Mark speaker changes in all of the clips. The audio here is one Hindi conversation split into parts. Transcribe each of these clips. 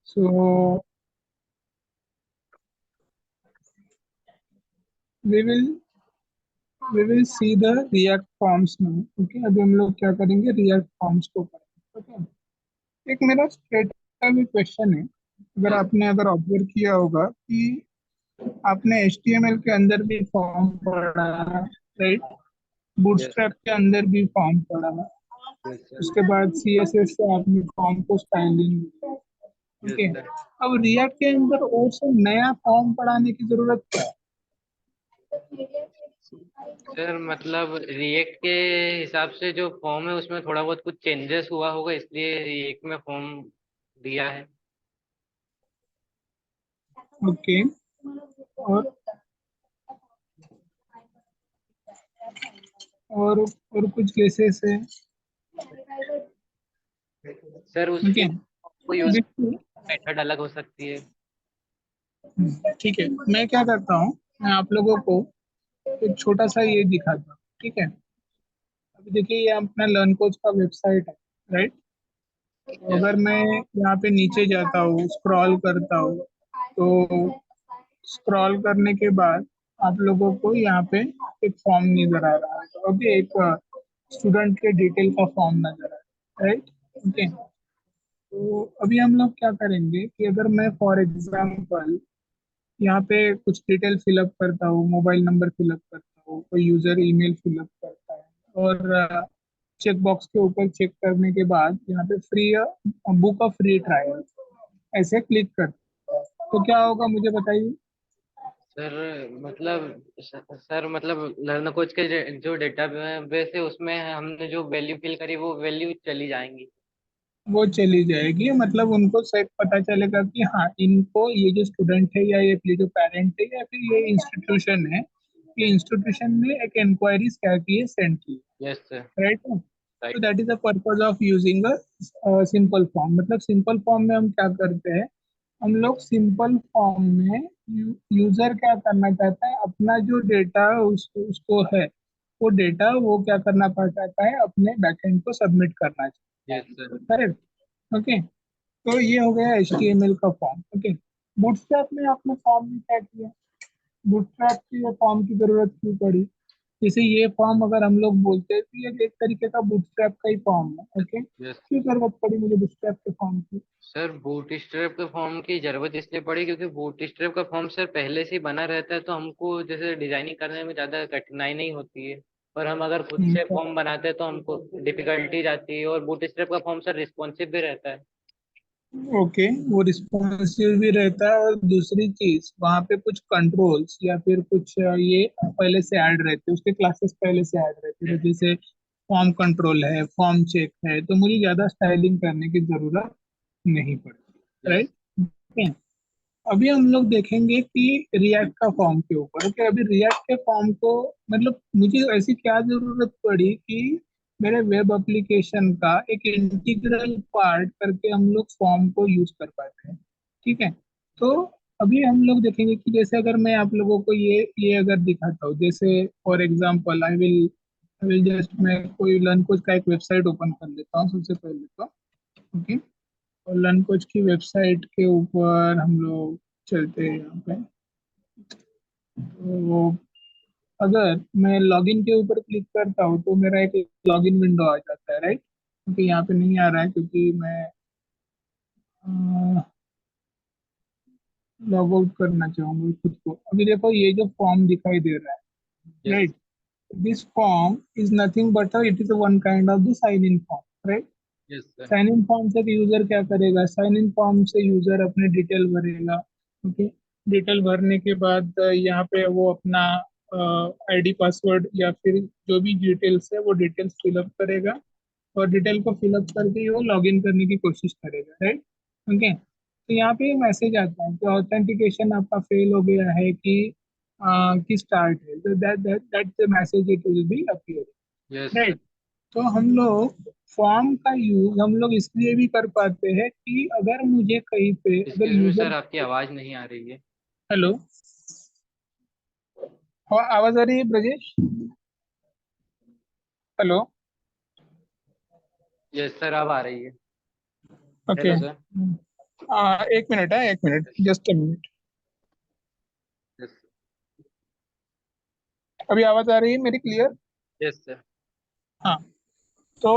Speaker 1: So we will we will see the React forms now. Okay, अभी हम लोग क्या करेंगे, React forms को करेंगे. Okay. एक मेरा स्ट्रेट अवे क्वेश्चन है. अगर ऑब्जर्व किया होगा कि आपने HTML के अंदर भी फॉर्म पढ़ा है, राइट?
Speaker 2: Yes,
Speaker 1: बूटस्ट्रैप के अंदर भी फॉर्म पढ़ा है.
Speaker 2: yes, sir.
Speaker 1: उसके बाद CSS से आपने फॉर्म को स्टाइलिंग.
Speaker 2: Yes,
Speaker 1: okay.
Speaker 2: sir.
Speaker 1: अब रिएक्ट के अंदर और से नया फॉर्म पढ़ाने की जरूरत क्या है?
Speaker 2: सर मतलब रिएक्ट के हिसाब से जो फॉर्म है उसमें थोड़ा बहुत कुछ चेंजेस हुआ होगा, इसलिए रिएक्ट में फॉर्म दिया है।
Speaker 1: ओके. और और कुछ केसेस है.
Speaker 2: Sir
Speaker 1: okay.
Speaker 2: उसकी को यूज
Speaker 1: देखिए,
Speaker 2: मेथड अलग हो सकती है।
Speaker 1: ठीक है, मैं क्या करता हूँ, मैं आप लोगों को एक छोटा सा ये दिखाता हूँ. ठीक है. अभी देखिए, ये अपना लर्न कोच का वेबसाइट है, राइट? तो
Speaker 2: यस,
Speaker 1: अगर मैं यहाँ पे नीचे जाता हूँ, स्क्रॉल करता हूँ, तो स्क्रॉल करने के बाद आप लोगों को यहाँ पे एक फॉर्म नजर आ रहा है. तो अभी एक स्टूडेंट के डिटेल का फॉर्म नजर आ रहा है, राइट? ओके. तो अभी हम लोग क्या करेंगे कि अगर मैं फॉर एग्जांपल यहाँ पे कुछ डिटेल फिलअप करता हूँ, मोबाइल नंबर फिलअप करता हूँ, कोई यूजर ईमेल फिलअप करता है, और चेक बॉक्स के ऊपर चेक करने के बाद यहाँ पे free book of free trial ऐसे क्लिक करता हूँ, तो क्या होगा मुझे बताइए.
Speaker 2: सर सर मतलब लर्न कोच के जो डेटा बेस है उसमें हमने जो वैल्यू फिल करी वो वैल्यू चली जाएंगी।
Speaker 1: वो चली जाएगी, मतलब उनको शायद पता चलेगा कि हाँ, इनको ये जो स्टूडेंट है या ये जो पेरेंट है या फिर ये इंस्टीट्यूशन है, ये इंस्टीट्यूशन ने एक इंक्वायरी क्या की है, सेंड की है,
Speaker 2: यस सर।
Speaker 1: राइट? तो
Speaker 2: right.
Speaker 1: That is the purpose of using a simple form. मतलब सिंपल फॉर्म में हम क्या करते हैं, हम लोग सिंपल फॉर्म में यूजर क्या करना चाहता है, अपना जो डेटा उसको है, वो डेटा वो क्या करना चाहता है, अपने बैकएंड को सबमिट करना चाहता है.
Speaker 2: Yes sir.
Speaker 1: करेक्ट. ओके. तो ये हो गया HTML का फॉर्म. ओके. बूटस्ट्रैप में आपने फॉर्म में क्या किया, बूटस्ट्रैप की ये फॉर्म की जरूरत क्यों पड़ी? जैसे ये फॉर्म अगर हम लोग बोलते हैं तो ये एक तरीके का बूटस्ट्रैप का ही फॉर्म है. ओके.
Speaker 2: यस
Speaker 1: क्यों जरूरत पड़ी मुझे बूटस्ट्रैप के फॉर्म की?
Speaker 2: सर, बूटस्ट्रैप के फॉर्म की जरूरत इसलिए पड़ी क्योंकि बूटस्ट्रैप का फॉर्म सर पहले से ही बना रहता है, तो हमको जैसे डिजाइनिंग करने में ज्यादा कठिनाई नहीं होती है। और हम अगर खुद से
Speaker 1: तो
Speaker 2: फॉर्म बनाते हैं तो हमको डिफिकल्टी जाती है, और बूटस्ट्रैप का फॉर्म सर रिस्पॉन्सिव भी रहता है।
Speaker 1: ओके, वो रिस्पॉन्सिव भी रहता है, और दूसरी चीज वहाँ पे कुछ कंट्रोल्स या फिर कुछ ये पहले से ऐड रहते हैं, उसके क्लासेस पहले से ऐड रहते हैं. तो जैसे फॉर्म कंट्रोल है, फॉर्म चेक है, तो मुझे ज्यादा स्टाइलिंग करने की जरूरत नहीं पड़ती,
Speaker 2: यस।
Speaker 1: राइट? अभी हम लोग देखेंगे कि रिएक्ट का फॉर्म के ऊपर. ओके. अभी रिएक्ट के फॉर्म को, मतलब मुझे ऐसी क्या जरूरत पड़ी कि मेरे वेब एप्लीकेशन का एक इंटीग्रल पार्ट करके हम लोग फॉर्म को यूज कर पाते हैं. ठीक है. तो अभी हम लोग देखेंगे कि जैसे अगर मैं आप लोगों को ये अगर दिखाता हूँ, जैसे for example I will just, मैं कोई लर्न कोच का एक वेबसाइट ओपन कर लेता हूँ सबसे पहले तो. ओके. और लर्न कोच की वेबसाइट के ऊपर हम लोग चलते हैं यहाँ पे. तो अगर मैं लॉगिन के ऊपर क्लिक करता हूँ तो मेरा एक लॉगिन विंडो आ जाता है, राइट? क्योंकि यहाँ पे नहीं आ रहा है, क्योंकि मैं लॉग आउट करना चाहूंगा खुद को. अभी देखो, ये जो फॉर्म दिखाई दे रहा है,
Speaker 2: yes.
Speaker 1: Right? This form is nothing but it is one kind of the sign in form, right?
Speaker 2: Yes sir.
Speaker 1: Sign in form से यूजर क्या करेगा, साइन इन फॉर्म से यूजर अपने डिटेल भरेगा. ओके. डिटेल भरने के बाद यहाँ पे वो अपना आईडी पासवर्ड या फिर जो भी डिटेल्स है वो डिटेल्स फिलअप करेगा, और डिटेल को फिलअप करके ही वो लॉगिन करने की कोशिश करेगा, राइट? ओके. तो यहाँ पे मैसेज आता है कि ऑथेंटिकेशन आपका फेल हो गया है, कि स्टार्ट है, तो that the message it will be appearing,
Speaker 2: yes sir.
Speaker 1: Right? तो हम लोग फॉर्म का यूज हम लोग इसलिए भी कर पाते हैं कि अगर मुझे कहीं पे अगर
Speaker 2: एक्सक्यूज मी
Speaker 1: यूजर.
Speaker 2: सर, आपकी आवाज नहीं आ रही है।
Speaker 1: हेलो. हाँ, आवाज आ रही है ब्रजेश? हेलो.
Speaker 2: यस सर, अब आ रही है।
Speaker 1: ओके.
Speaker 2: Hello sir.
Speaker 1: एक मिनट है, एक minute, just a minute.
Speaker 2: Yes.
Speaker 1: अभी आवाज आ रही है मेरी क्लियर?
Speaker 2: Yes sir.
Speaker 1: हाँ। तो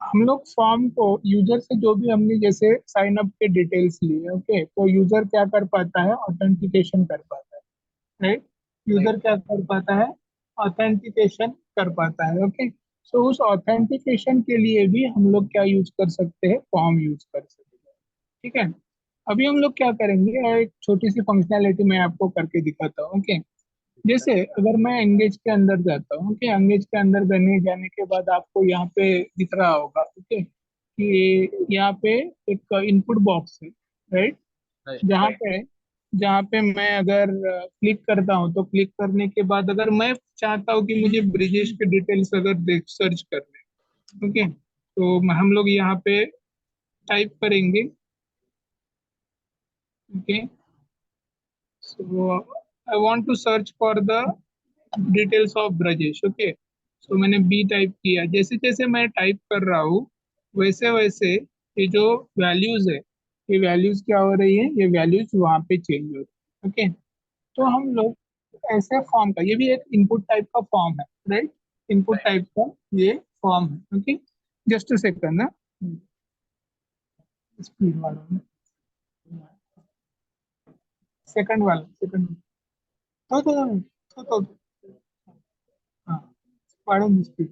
Speaker 1: हम लोग फॉर्म को यूजर से जो भी हमने जैसे साइन अप के डिटेल्स लिए, ओके, तो यूजर क्या कर पाता है, ऑथेंटिकेशन कर पाता है, राइट? यूजर क्या कर पाता है, ऑथेंटिकेशन कर पाता है, ओके। सो उस ऑथेंटिकेशन के लिए भी हम लोग क्या यूज कर सकते हैं, फॉर्म यूज कर सकते हैं, ठीक है। अभी हम लोग क्या करेंगे, एक छोटी सी फंक्शनैलिटी मैं आपको करके दिखाता हूँ, ओके। जैसे अगर मैं एंगेज के अंदर जाता हूँ, ओके, एंगेज के अंदर जाने के बाद आपको यहाँ पे दिख रहा होगा, ओके, कि यहाँ पे एक इनपुट बॉक्स है, राइट? जहाँ
Speaker 2: राइट।
Speaker 1: पे जहाँ पे मैं अगर क्लिक करता हूँ, तो क्लिक करने के बाद अगर मैं चाहता हूँ कि मुझे ब्रिजेश के डिटेल्स अगर देख सर्च करने, ओके, तो हम लोग यहाँ पे टाइप करेंगे, okay. So I want to search for the details of Brajesh, okay. So मैंने बी टाइप किया, जैसे जैसे मैं टाइप कर रहा हूँ वैसे वैसे ये जो वैल्यूज है, ये वैल्यूज क्या हो रही है, ये वैल्यूज वहाँ पे चेंज हो रही है, ओके। तो हम लोग ऐसे फॉर्म का, ये भी एक इनपुट टाइप का फॉर्म है, राइट? इनपुट टाइप का ये फॉर्म है, ओके। जस्ट अ सेकंड ना, स्पीड वाला, सेकंड वाला, सेकंड, तो हाँ, pardon the speed,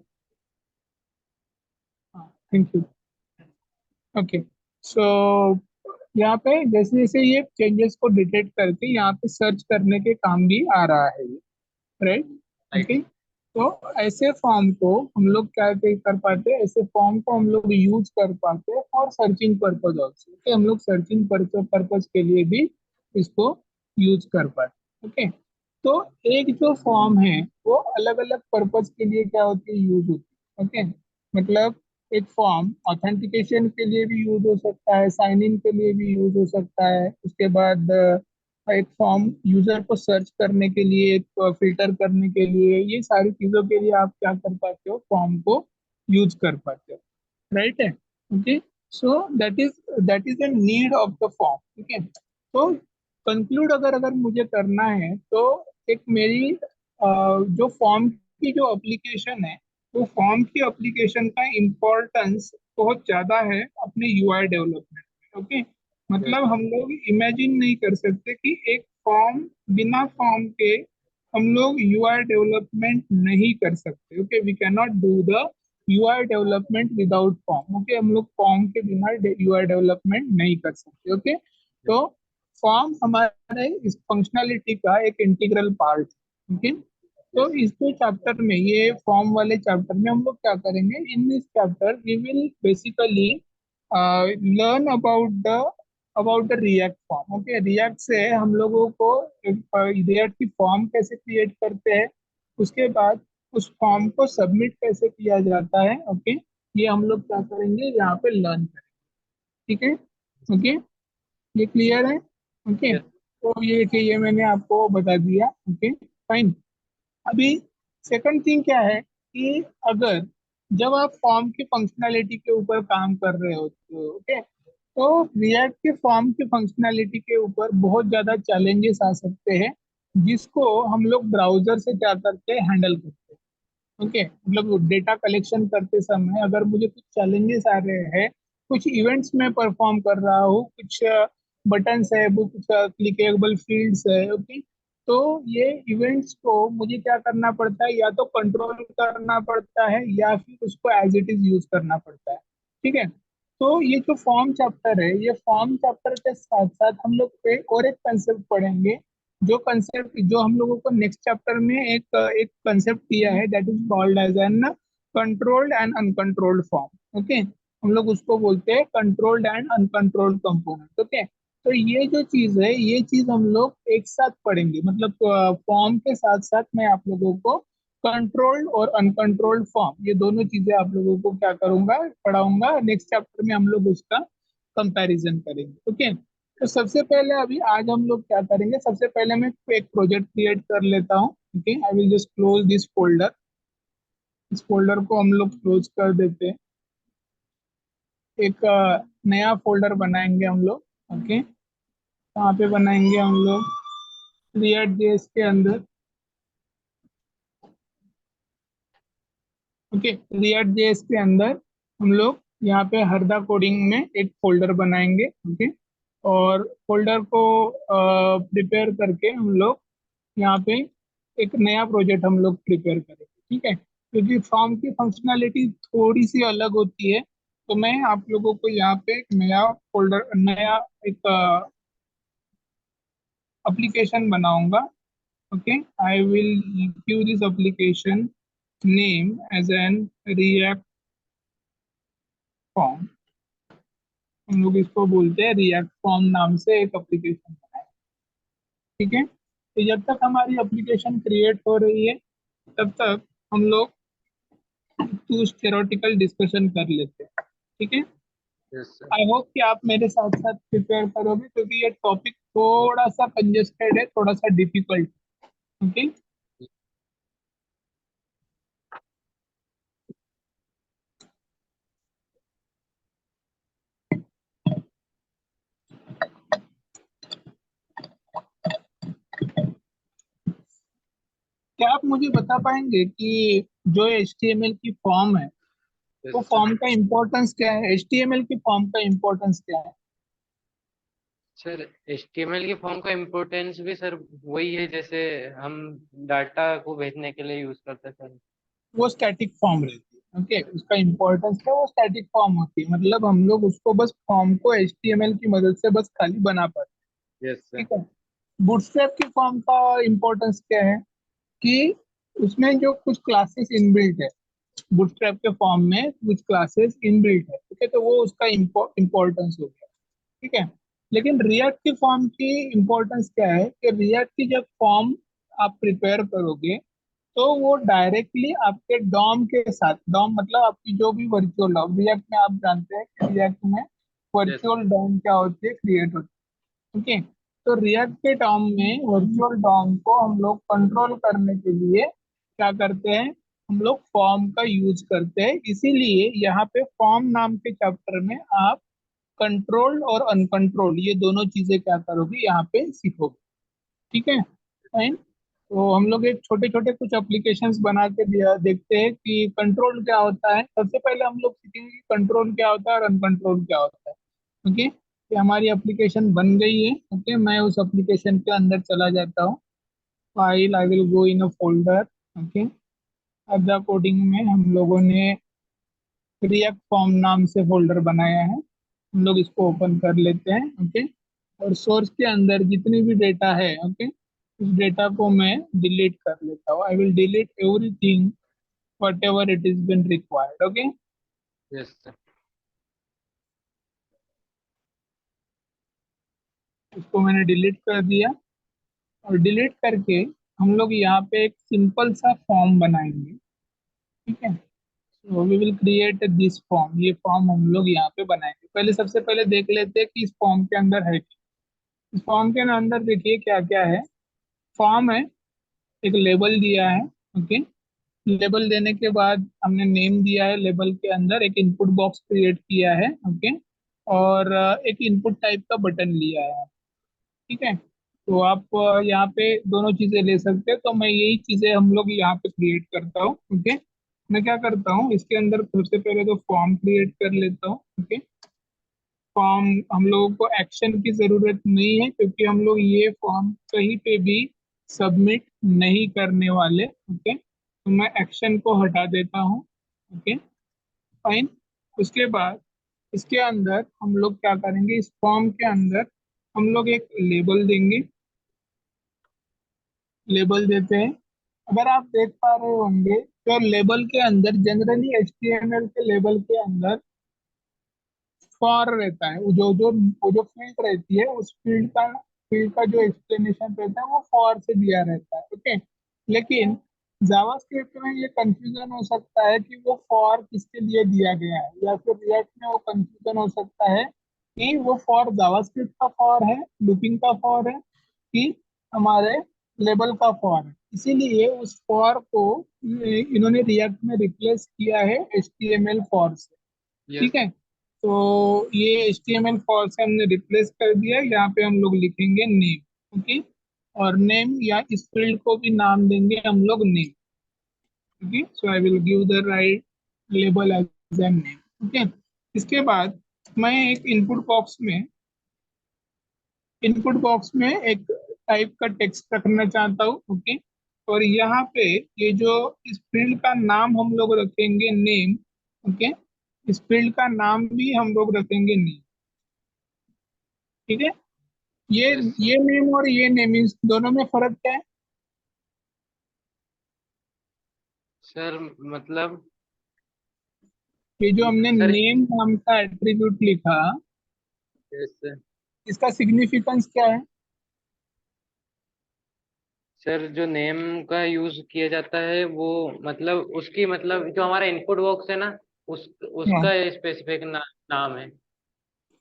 Speaker 1: हाँ, थैंक यू, ओके। सो यहाँ पे जैसे जैसे ये चेंजेस को डिटेक्ट करके यहाँ पे सर्च करने के काम भी आ रहा है, राइट?
Speaker 2: राइट।
Speaker 1: ओके। तो ऐसे फॉर्म को हम लोग क्या क्या कर पाते हैं, ऐसे फॉर्म को हम लोग यूज कर पाते हैं और सर्चिंग पर्पज ऑल्सो, ओके, हम लोग सर्चिंग पर्पज के लिए भी इसको यूज कर पाते हैं, ओके। तो एक जो फॉर्म है वो अलग अलग पर्पज के लिए क्या होती है, यूज होती है, ओके। मतलब एक फॉर्म ऑथेंटिकेशन के लिए भी यूज हो सकता है, साइन इन के लिए भी यूज हो सकता है, उसके बाद एक फॉर्म यूजर को सर्च करने के लिए, एक फिल्टर करने के लिए, ये सारी चीजों के लिए आप क्या कर पाते हो, फॉर्म को यूज कर पाते हो, राइट है? Okay. So that is the need of the form, ठीक है। तो कंक्लूड अगर अगर मुझे करना है तो एक मेरी जो फॉर्म की जो एप्लीकेशन है, वो फॉर्म की एप्लीकेशन का इम्पोर्टेंस बहुत ज्यादा है अपने यूआई डेवलपमेंट में, ओके।
Speaker 2: यस।
Speaker 1: मतलब हम लोग इमेजिन नहीं कर सकते कि एक फॉर्म, बिना फॉर्म के हम लोग यूआई डेवलपमेंट नहीं कर सकते, okay. We can not do the UI development without form, okay. हम लोग फॉर्म के बिना यूआई डेवलपमेंट नहीं कर सकते, ओके। तो फॉर्म हमारे इस फंक्शनैलिटी का एक इंटीग्रल पार्ट है, ओके। तो
Speaker 2: यस।
Speaker 1: इस जो चैप्टर में, ये फॉर्म वाले चैप्टर में हम लोग क्या करेंगे, in this chapter we will basically learn about the React form, okay. React से हम लोगों को रिएक्ट की फॉर्म कैसे क्रिएट करते हैं, उसके बाद उस फॉर्म को सबमिट कैसे किया जाता है, ओके। ये हम लोग क्या करेंगे, यहाँ पे लर्न करेंगे, ठीक है, ओके। ये क्लियर है? ओके।
Speaker 2: यस।
Speaker 1: तो ये मैंने आपको बता दिया, ओके, फाइन। अभी सेकंड थिंग क्या है कि अगर जब आप फॉर्म की फंक्शनैलिटी के ऊपर काम कर रहे होते हो, ओके, तो रिएक्ट के फॉर्म की फंक्शनैलिटी के ऊपर बहुत ज्यादा चैलेंजेस आ सकते हैं, जिसको हम लोग ब्राउजर से क्या करते हैं, हैंडल करते हैं, ओके। मतलब डेटा कलेक्शन करते समय अगर मुझे कुछ चैलेंजेस आ रहे हैं, कुछ इवेंट्स में परफॉर्म कर रहा हूँ, कुछ बटन्स है, वो कुछ क्लिकेबल फील्ड्स है, ओके, तो ये इवेंट्स को मुझे क्या करना पड़ता है, या तो कंट्रोल करना पड़ता है या फिर उसको एज इट इज यूज करना पड़ता है, ठीक है। तो ये जो फॉर्म चैप्टर है, ये फॉर्म चैप्टर के साथ साथ हम लोग एक और एक कंसेप्ट पढ़ेंगे, जो कंसेप्ट जो हम लोगों को नेक्स्ट चैप्टर में एक एक कंसेप्ट दिया है, that is called as an controlled and uncontrolled form, okay. हम लोग उसको बोलते हैं controlled and uncontrolled component, okay. तो ये जो चीज है, ये चीज हम लोग एक साथ पढ़ेंगे, मतलब फॉर्म के साथ साथ मैं आप लोगों को कंट्रोल्ड और अनकंट्रोल्ड फॉर्म, ये दोनों चीजें आप लोगों को क्या करूंगा, पढ़ाऊंगा नेक्स्ट चैप्टर में, हम लोग उसका कंपैरिजन करेंगे, ओके। तो सबसे पहले अभी आज हम लोग क्या करेंगे, सबसे पहले मैं एक प्रोजेक्ट क्रिएट कर लेता हूँ, okay. I will just close this folder, इस फोल्डर को हम लोग क्लोज कर देते हैं, एक नया फोल्डर बनाएंगे हम लोग, ओके, कहाँ पे बनाएंगे हम लोग? रिएक्ट जेएस के अंदर। ओके, रिएक्ट जेएस के अंदर हम लोग यहाँ पे हरदा कोडिंग में एक फोल्डर बनाएंगे। ओके, और फोल्डर को प्रिपेयर करके हम लोग यहाँ पे एक नया प्रोजेक्ट हम लोग प्रिपेयर करेंगे। ठीक है, क्योंकि फॉर्म की फंक्शनैलिटी थोड़ी सी अलग होती है, तो मैं आप लोगों को यहाँ पे एक नया फोल्डर, नया एक एप्लीकेशन बनाऊंगा। Okay, I will give this application name as an React form. हम लोग इसको बोलते हैं रिएक्ट फॉर्म नाम से एक एप्लीकेशन बनाए। ठीक है, तो जब तक हमारी एप्लीकेशन क्रिएट हो रही है तब तक हम लोग कुछ थ्योरेटिकल डिस्कशन कर लेते हैं। ठीक है,
Speaker 2: यस सर।
Speaker 1: आई होप कि आप मेरे साथ साथ प्रिपेयर करोगे, क्योंकि ये टॉपिक थोड़ा सा कंजेस्टेड है, थोड़ा सा डिफिकल्ट। ओके, क्या आप मुझे बता पाएंगे कि जो HTML की फॉर्म है,
Speaker 2: यस
Speaker 1: वो
Speaker 2: सर।
Speaker 1: फॉर्म का इम्पोर्टेंस क्या है? HTML की फॉर्म का इम्पोर्टेंस क्या है?
Speaker 2: सर HTML की फॉर्म का इम्पोर्टेंस भी सर वही है जैसे हम डाटा को भेजने के लिए यूज करते हैं सर।
Speaker 1: वो स्टैटिक फॉर्म रहती है। ओके, उसका इम्पोर्टेंस क्या है? वो स्टैटिक फॉर्म होती है, मतलब हम लोग उसको बस फॉर्म को HTML की मदद से बस खाली बना पाते
Speaker 2: यस
Speaker 1: हैं।
Speaker 2: सर।
Speaker 1: ठीक है, बूटस्ट्रैप की फॉर्म का इम्पोर्टेंस क्या है? कि उसमें जो कुछ क्लासेस इनबिल्ट है, बूटस्ट्रैप के फॉर्म में कुछ क्लासेस इनबिल्ट है। ठीक है, तो वो उसका इम्पोर्टेंस हो गया। ठीक है, लेकिन रिएक्ट की फॉर्म की इम्पोर्टेंस क्या है? कि रिएक्ट की जब फॉर्म आप प्रिपेयर करोगे, तो वो डायरेक्टली आपके डॉम के साथ, डॉम मतलब आपकी जो भी वर्चुअल डॉम, रिएक्ट में आप जानते हैं कि रिएक्ट में
Speaker 2: यस
Speaker 1: वर्चुअल डॉम क्या होती है, क्रिएट होती है। ओके, तो रिएक्ट के डॉम में वर्चुअल डॉम को हम लोग कंट्रोल करने के लिए क्या करते हैं? हम लोग फॉर्म का यूज करते हैं। इसीलिए यहाँ पे फॉर्म नाम के चैप्टर में आप कंट्रोल और अनकंट्रोल ये दोनों चीजें क्या करोगे, यहाँ पे सीखोगे। ठीक है, फाइन। तो हम लोग एक छोटे छोटे कुछ एप्लीकेशंस बना के दिया, देखते हैं कि कंट्रोल क्या होता है। सबसे पहले हम लोग सीखेंगे कि कंट्रोल क्या होता है और अनकंट्रोल क्या होता है। ओके, ये हमारी एप्लीकेशन बन गई है। ओके, मैं उस एप्लीकेशन के अंदर चला जाता हूँ। File, I will go in a folder. Okay, other coding में हम लोगों ने रिएक्ट फॉर्म नाम से फोल्डर बनाया है, हम लोग इसको ओपन कर लेते हैं। ओके, और सोर्स के अंदर जितनी भी डेटा है, ओके, उस डेटा को मैं डिलीट कर लेता हूँ। आई will delete everything what ever it is been required. Okay,
Speaker 2: yes sir.
Speaker 1: इसको मैंने डिलीट कर दिया, और डिलीट करके हम लोग यहाँ पे एक सिंपल सा फॉर्म बनाएंगे। ठीक है, तो we will create this form. ये फॉर्म हम लोग यहाँ पे बनाएंगे। पहले सबसे पहले देख लेते हैं कि इस फॉर्म के अंदर है क्या। इस फॉर्म के अंदर देखिए क्या क्या है। फॉर्म है, एक लेबल दिया है। ओके, लेबल देने के बाद हमने नेम दिया है, लेबल के अंदर एक इनपुट बॉक्स क्रिएट किया है। ओके, और एक इनपुट टाइप का बटन लिया है। ठीक है, तो आप यहाँ पे दोनों चीजें ले सकते हैं, तो मैं यही चीजें हम लोग यहाँ पे क्रिएट करता हूँ। ओके, मैं क्या करता हूँ, इसके अंदर सबसे पहले तो फॉर्म क्रिएट कर लेता हूँ। ओके, फॉर्म, हम लोगों को एक्शन की जरूरत नहीं है, क्योंकि हम लोग ये फॉर्म कहीं पे भी सबमिट नहीं करने वाले। ओके, तो मैं एक्शन को हटा देता हूँ। Okay, fine. उसके बाद इसके अंदर हम लोग क्या करेंगे, इस फॉर्म के अंदर हम लोग एक लेबल देंगे। लेबल देते हैं। अगर आप देख पा रहे होंगे, तो लेबल के अंदर जनरली HTML के लेबल के अंदर फॉर रहता है। वो जो फील्ड रहती है, उस फील्ड का जो एक्सप्लेनेशन रहता है वो फॉर से दिया रहता है। ओके, लेकिन जावास्क्रिप्ट में ये कंफ्यूजन हो सकता है कि वो फॉर किसके लिए दिया गया है, या फिर रिएक्ट में वो कंफ्यूजन हो सकता है कि वो फॉर जावास्क्रिप्ट का फॉर है, लूपिंग का फॉर है, कि हमारे लेबल का फॉर है। इसीलिए उस फॉर को इन्होंने रिएक्ट में रिप्लेस किया है HTML फॉर से।
Speaker 2: यस।
Speaker 1: ठीक है, तो ये HTML फॉल्स हमने रिप्लेस कर दिया, यहाँ पे हम लोग लिखेंगे नेम। ओके, और नेम या इस फील्ड को भी नाम देंगे हम लोग name. Okay, so I will give the right label as an name. Okay, इसके बाद मैं एक इनपुट बॉक्स में एक टाइप का टेक्स्ट रखना चाहता हूँ। ओके, और यहाँ पे ये जो इस फील्ड का नाम हम लोग रखेंगे नेम। ओके, इस फील्ड का नाम भी हम लोग रखेंगे नेम। ठीक है, ये
Speaker 2: यस सर।
Speaker 1: ये नेम और ये नेम, इस दोनों में फर्क क्या है?
Speaker 2: सर मतलब
Speaker 1: ये जो हमने
Speaker 2: सर
Speaker 1: नेम नाम का एट्रीब्यूट लिखा,
Speaker 2: यस सर।
Speaker 1: इसका सिग्निफिकेंस क्या है?
Speaker 2: सर जो नेम का यूज किया जाता है वो मतलब उसकी मतलब जो हमारा इनपुट बॉक्स है ना
Speaker 1: हाँ,
Speaker 2: उसका स्पेसिफिक नाम है।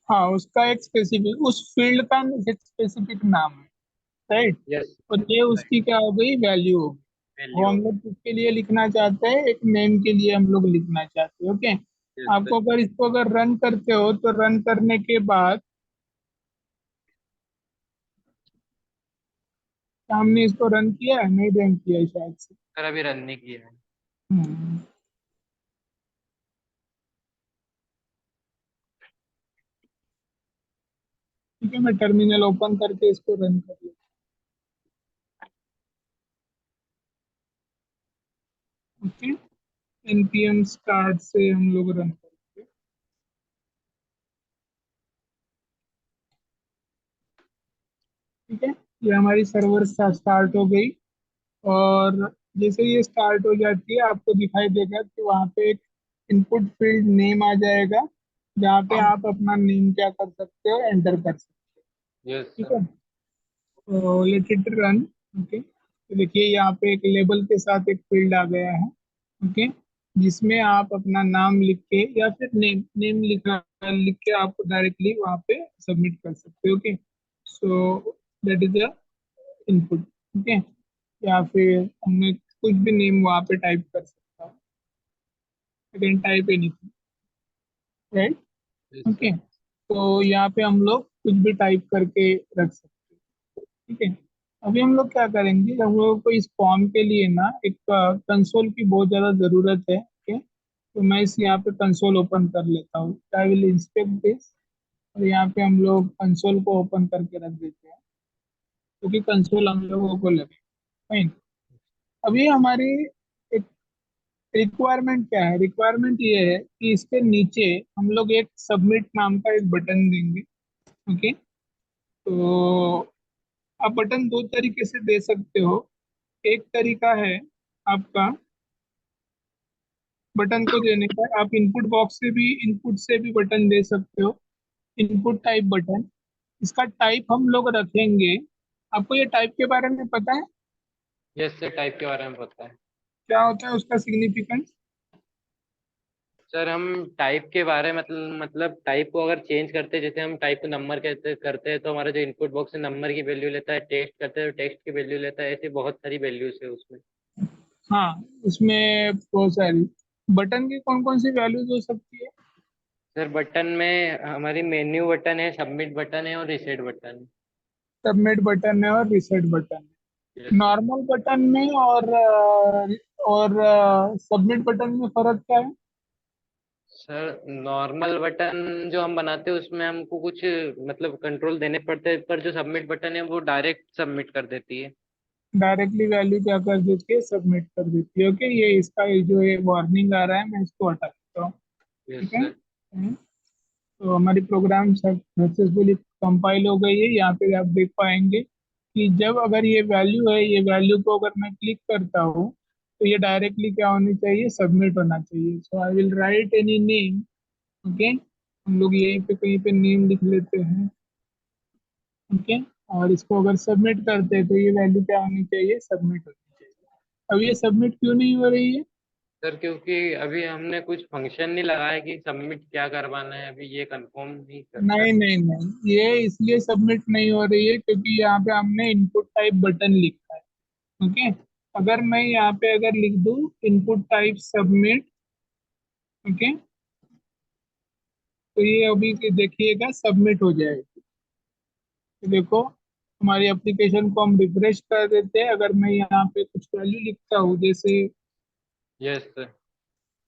Speaker 1: हाँ, उसका एक स्पेसिफिक, उस फील्ड का एक स्पेसिफिक नाम है, राइट।
Speaker 2: यस।
Speaker 1: और ये
Speaker 2: राइट।
Speaker 1: उसकी क्या हो गई, वैल्यू हो गई। वो
Speaker 2: वैल्यू।
Speaker 1: हम लोग किसके लिए लिखना चाहते हैं, एक नेम के लिए हम लोग लिखना चाहते हैं। Okay,
Speaker 2: yes sir.
Speaker 1: आपको अगर इसको अगर रन करते हो तो रन करने के बाद हमने इसको रन किया है, नहीं रन किया है शायद से।
Speaker 2: सर अभी रन नहीं किया है।
Speaker 1: हम्म, ठीक है, मैं टर्मिनल ओपन करके इसको रन कर लेता हूँ। ओके, npm स्टार्ट से हम लोग रन करेंगे। ठीक है, ये हमारी सर्वर स्टार्ट हो गई। और जैसे ये स्टार्ट हो जाती है, आपको दिखाई देगा कि वहाँ पे एक इनपुट फील्ड नेम आ जाएगा, जहाँ पे आप अपना नेम क्या कर सकते हो, एंटर कर सकते
Speaker 2: यस
Speaker 1: हो। ठीक
Speaker 2: सर।
Speaker 1: है, तो लेट इट रन। ओके, तो देखिए यहाँ पे एक लेबल के साथ एक फील्ड आ गया है। ओके, जिसमें आप अपना नाम लिख के या फिर नेम नेम लिख के आप डायरेक्टली वहाँ पे सबमिट कर सकते हो। Okay, so that is the input. ठीक है, या फिर हमें कुछ भी नेम वहाँ पे टाइप कर सकता हूँ। आई can type anything, right.
Speaker 2: Yes
Speaker 1: okay,
Speaker 2: sir.
Speaker 1: तो यहाँ पे हम लोग कुछ भी टाइप करके रख सकते हैं। ठीक है, अभी हम लोग क्या करेंगे, हम लोगों को इस फॉर्म के लिए ना एक कंसोल की बहुत ज़्यादा ज़रूरत है। ओके, तो मैं इस यहाँ पे कंसोल ओपन कर लेता हूँ। आई विल इंस्पेक्ट दिस, और यहाँ पे हम लोग कंसोल को ओपन करके रख देते हैं, क्योंकि कंसोल हम लोगों को लगे। फाइन, अभी हमारी एक रिक्वायरमेंट क्या है, रिक्वायरमेंट ये है कि इसके नीचे हम लोग एक सबमिट नाम का एक बटन देंगे। ओके, तो आप बटन दो तरीके से दे सकते हो। एक तरीका है आपका बटन को देने का, आप इनपुट से भी बटन दे सकते हो, इनपुट टाइप बटन। इसका टाइप हम लोग रखेंगे, आपको ये टाइप के बारे में पता है,
Speaker 2: यस सर टाइप के बारे में पता है।
Speaker 1: क्या होता है उसका सिग्निफिकेंस?
Speaker 2: सर हम टाइप के बारे में मतलब टाइप को अगर चेंज करते हैं जैसे हम टाइप को नंबर कहते करते हैं तो हमारा जो इनपुट बॉक्स है नंबर की वैल्यू लेता है, टेक्स्ट करते हैं तो टेक्स्ट की वैल्यू लेता है, ऐसे बहुत सारी वैल्यूज है उसमें।
Speaker 1: हाँ, उसमें बहुत सारी बटन की कौन कौन सी वैल्यूज हो सकती है?
Speaker 2: सर बटन में हमारी मेन्यू बटन है, सबमिट बटन है और रिसेट बटन है।
Speaker 1: सबमिट बटन है और रिसेट बटन है।
Speaker 2: Yes sir.
Speaker 1: नॉर्मल बटन में और सबमिट बटन में फर्क क्या है?
Speaker 2: सर नॉर्मल बटन जो हम बनाते हैं उसमें हमको कुछ मतलब कंट्रोल देने पड़ते हैं, पर जो सबमिट बटन है वो डायरेक्ट सबमिट कर देती है।
Speaker 1: डायरेक्टली वैल्यू क्या कर देती है, सबमिट कर देती है। ओके, ये इसका ये जो ये वार्निंग आ रहा है, मैं इसको हटा देता हूँ।
Speaker 2: यस
Speaker 1: ठीक है,
Speaker 2: सर।
Speaker 1: तो हमारी प्रोग्राम सक्सेसफुली कंपाइल हो गई है। यहाँ पे आप देख पाएंगे कि जब अगर ये वैल्यू है, ये वैल्यू को अगर मैं क्लिक करता हूँ, तो ये डायरेक्टली क्या होनी चाहिए, सबमिट होना चाहिए। So I will write any name. Okay, हम लोग यहीं पे कहीं पे नेम लिख लेते हैं। ओके, और इसको अगर सबमिट करते हैं तो ये वैल्यू क्या होनी चाहिए, सबमिट होनी चाहिए। अब ये सबमिट क्यों नहीं हो रही है?
Speaker 2: सर क्योंकि अभी हमने कुछ फंक्शन नहीं लगाया कि सबमिट क्या करवाना है, अभी ये कंफर्म नहीं कर।
Speaker 1: नहीं नहीं नहीं, ये इसलिए सबमिट नहीं हो रही है क्योंकि यहाँ पे हमने इनपुट टाइप बटन लिखा है। ओके, अगर मैं यहाँ पे अगर लिख दूँ इनपुट टाइप सबमिट, ओके, तो ये अभी देखिएगा सबमिट हो जाएगी। तो देखो हमारी एप्लीकेशन को हम रिफ्रेश कर देते हैं। अगर मैं यहाँ पे कुछ वैल्यू लिखता हूँ जैसे
Speaker 2: यस सर।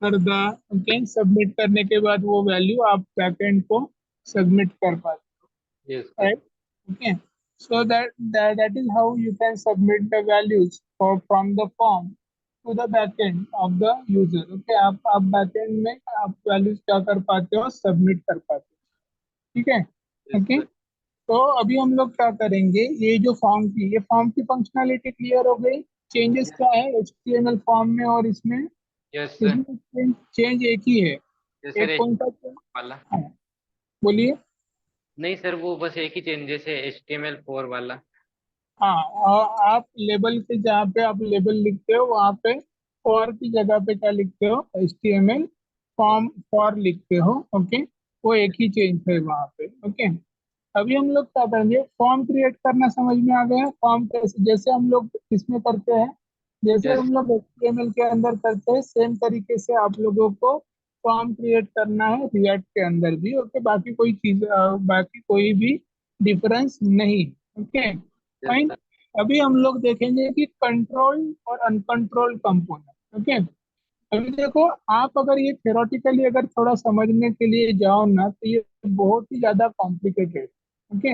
Speaker 1: करदा, ओके, सबमिट करने के बाद वो वैल्यू आप बैकएंड को सबमिट कर पाते
Speaker 2: यस
Speaker 1: हो,
Speaker 2: sir.
Speaker 1: right? Okay, so that is how you can submit the values from the form to the backend of the user. Okay, आप backend में आप values क्या कर पाते हो, सबमिट कर पाते हो, ठीक है।
Speaker 2: Yes
Speaker 1: okay,
Speaker 2: sir.
Speaker 1: तो अभी हम लोग क्या करेंगे, ये फॉर्म की फंक्शनैलिटी क्लियर हो गई। चेंजेस क्या है HTML फॉर्म में और इसमें?
Speaker 2: Yes sir.
Speaker 1: इसमें चेंज एक ही है।
Speaker 2: यस सर,
Speaker 1: एक
Speaker 2: एच
Speaker 1: कौन सा change?
Speaker 2: वाला।
Speaker 1: हाँ, बोलिए।
Speaker 2: नहीं सर, वो बस एक ही चेंजेस है, HTML4 वाला।
Speaker 1: हाँ, और आप लेबल के जहाँ पे आप लेबल लिखते हो वहाँ पे फॉर की जगह पे क्या लिखते हो, HTML फॉर्म फॉर लिखते हो। ओके, वो एक ही चेंज है वहाँ पे। ओके, अभी हम लोग क्या करेंगे, फॉर्म क्रिएट करना समझ में आ गया। फॉर्म कैसे, जैसे हम लोग इसमें करते हैं, जैसे
Speaker 2: यस।
Speaker 1: हम लोग HTML के अंदर करते हैं, सेम तरीके से आप लोगों को फॉर्म क्रिएट करना है रिएक्ट के अंदर भी। ओके, बाकी कोई भी डिफरेंस नहीं। Okay,
Speaker 2: yes
Speaker 1: fine.
Speaker 2: सर।
Speaker 1: अभी हम लोग देखेंगे कि कंट्रोल और अनकंट्रोल्ड कंपोनेंट। ओके, अभी देखो, आप अगर ये थ्योरेटिकली अगर थोड़ा समझने के लिए जाओ ना, तो ये बहुत ही ज्यादा कॉम्प्लिकेटेड। ओके,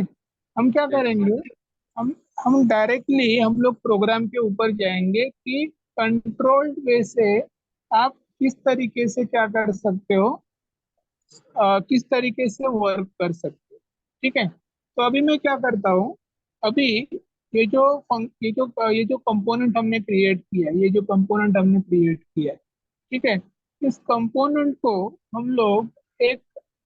Speaker 1: हम क्या
Speaker 2: यस सर।
Speaker 1: करेंगे, हम हम डायरेक्टली हम लोग प्रोग्राम के ऊपर जाएंगे कि कंट्रोल्ड वे से आप किस तरीके से क्या कर सकते हो, किस तरीके से वर्क कर सकते हो, ठीक है। तो अभी मैं क्या करता हूँ, अभी ये जो कंपोनेंट हमने क्रिएट किया है, ये जो कंपोनेंट हमने क्रिएट किया है, ठीक है, इस कंपोनेंट को हम लोग एक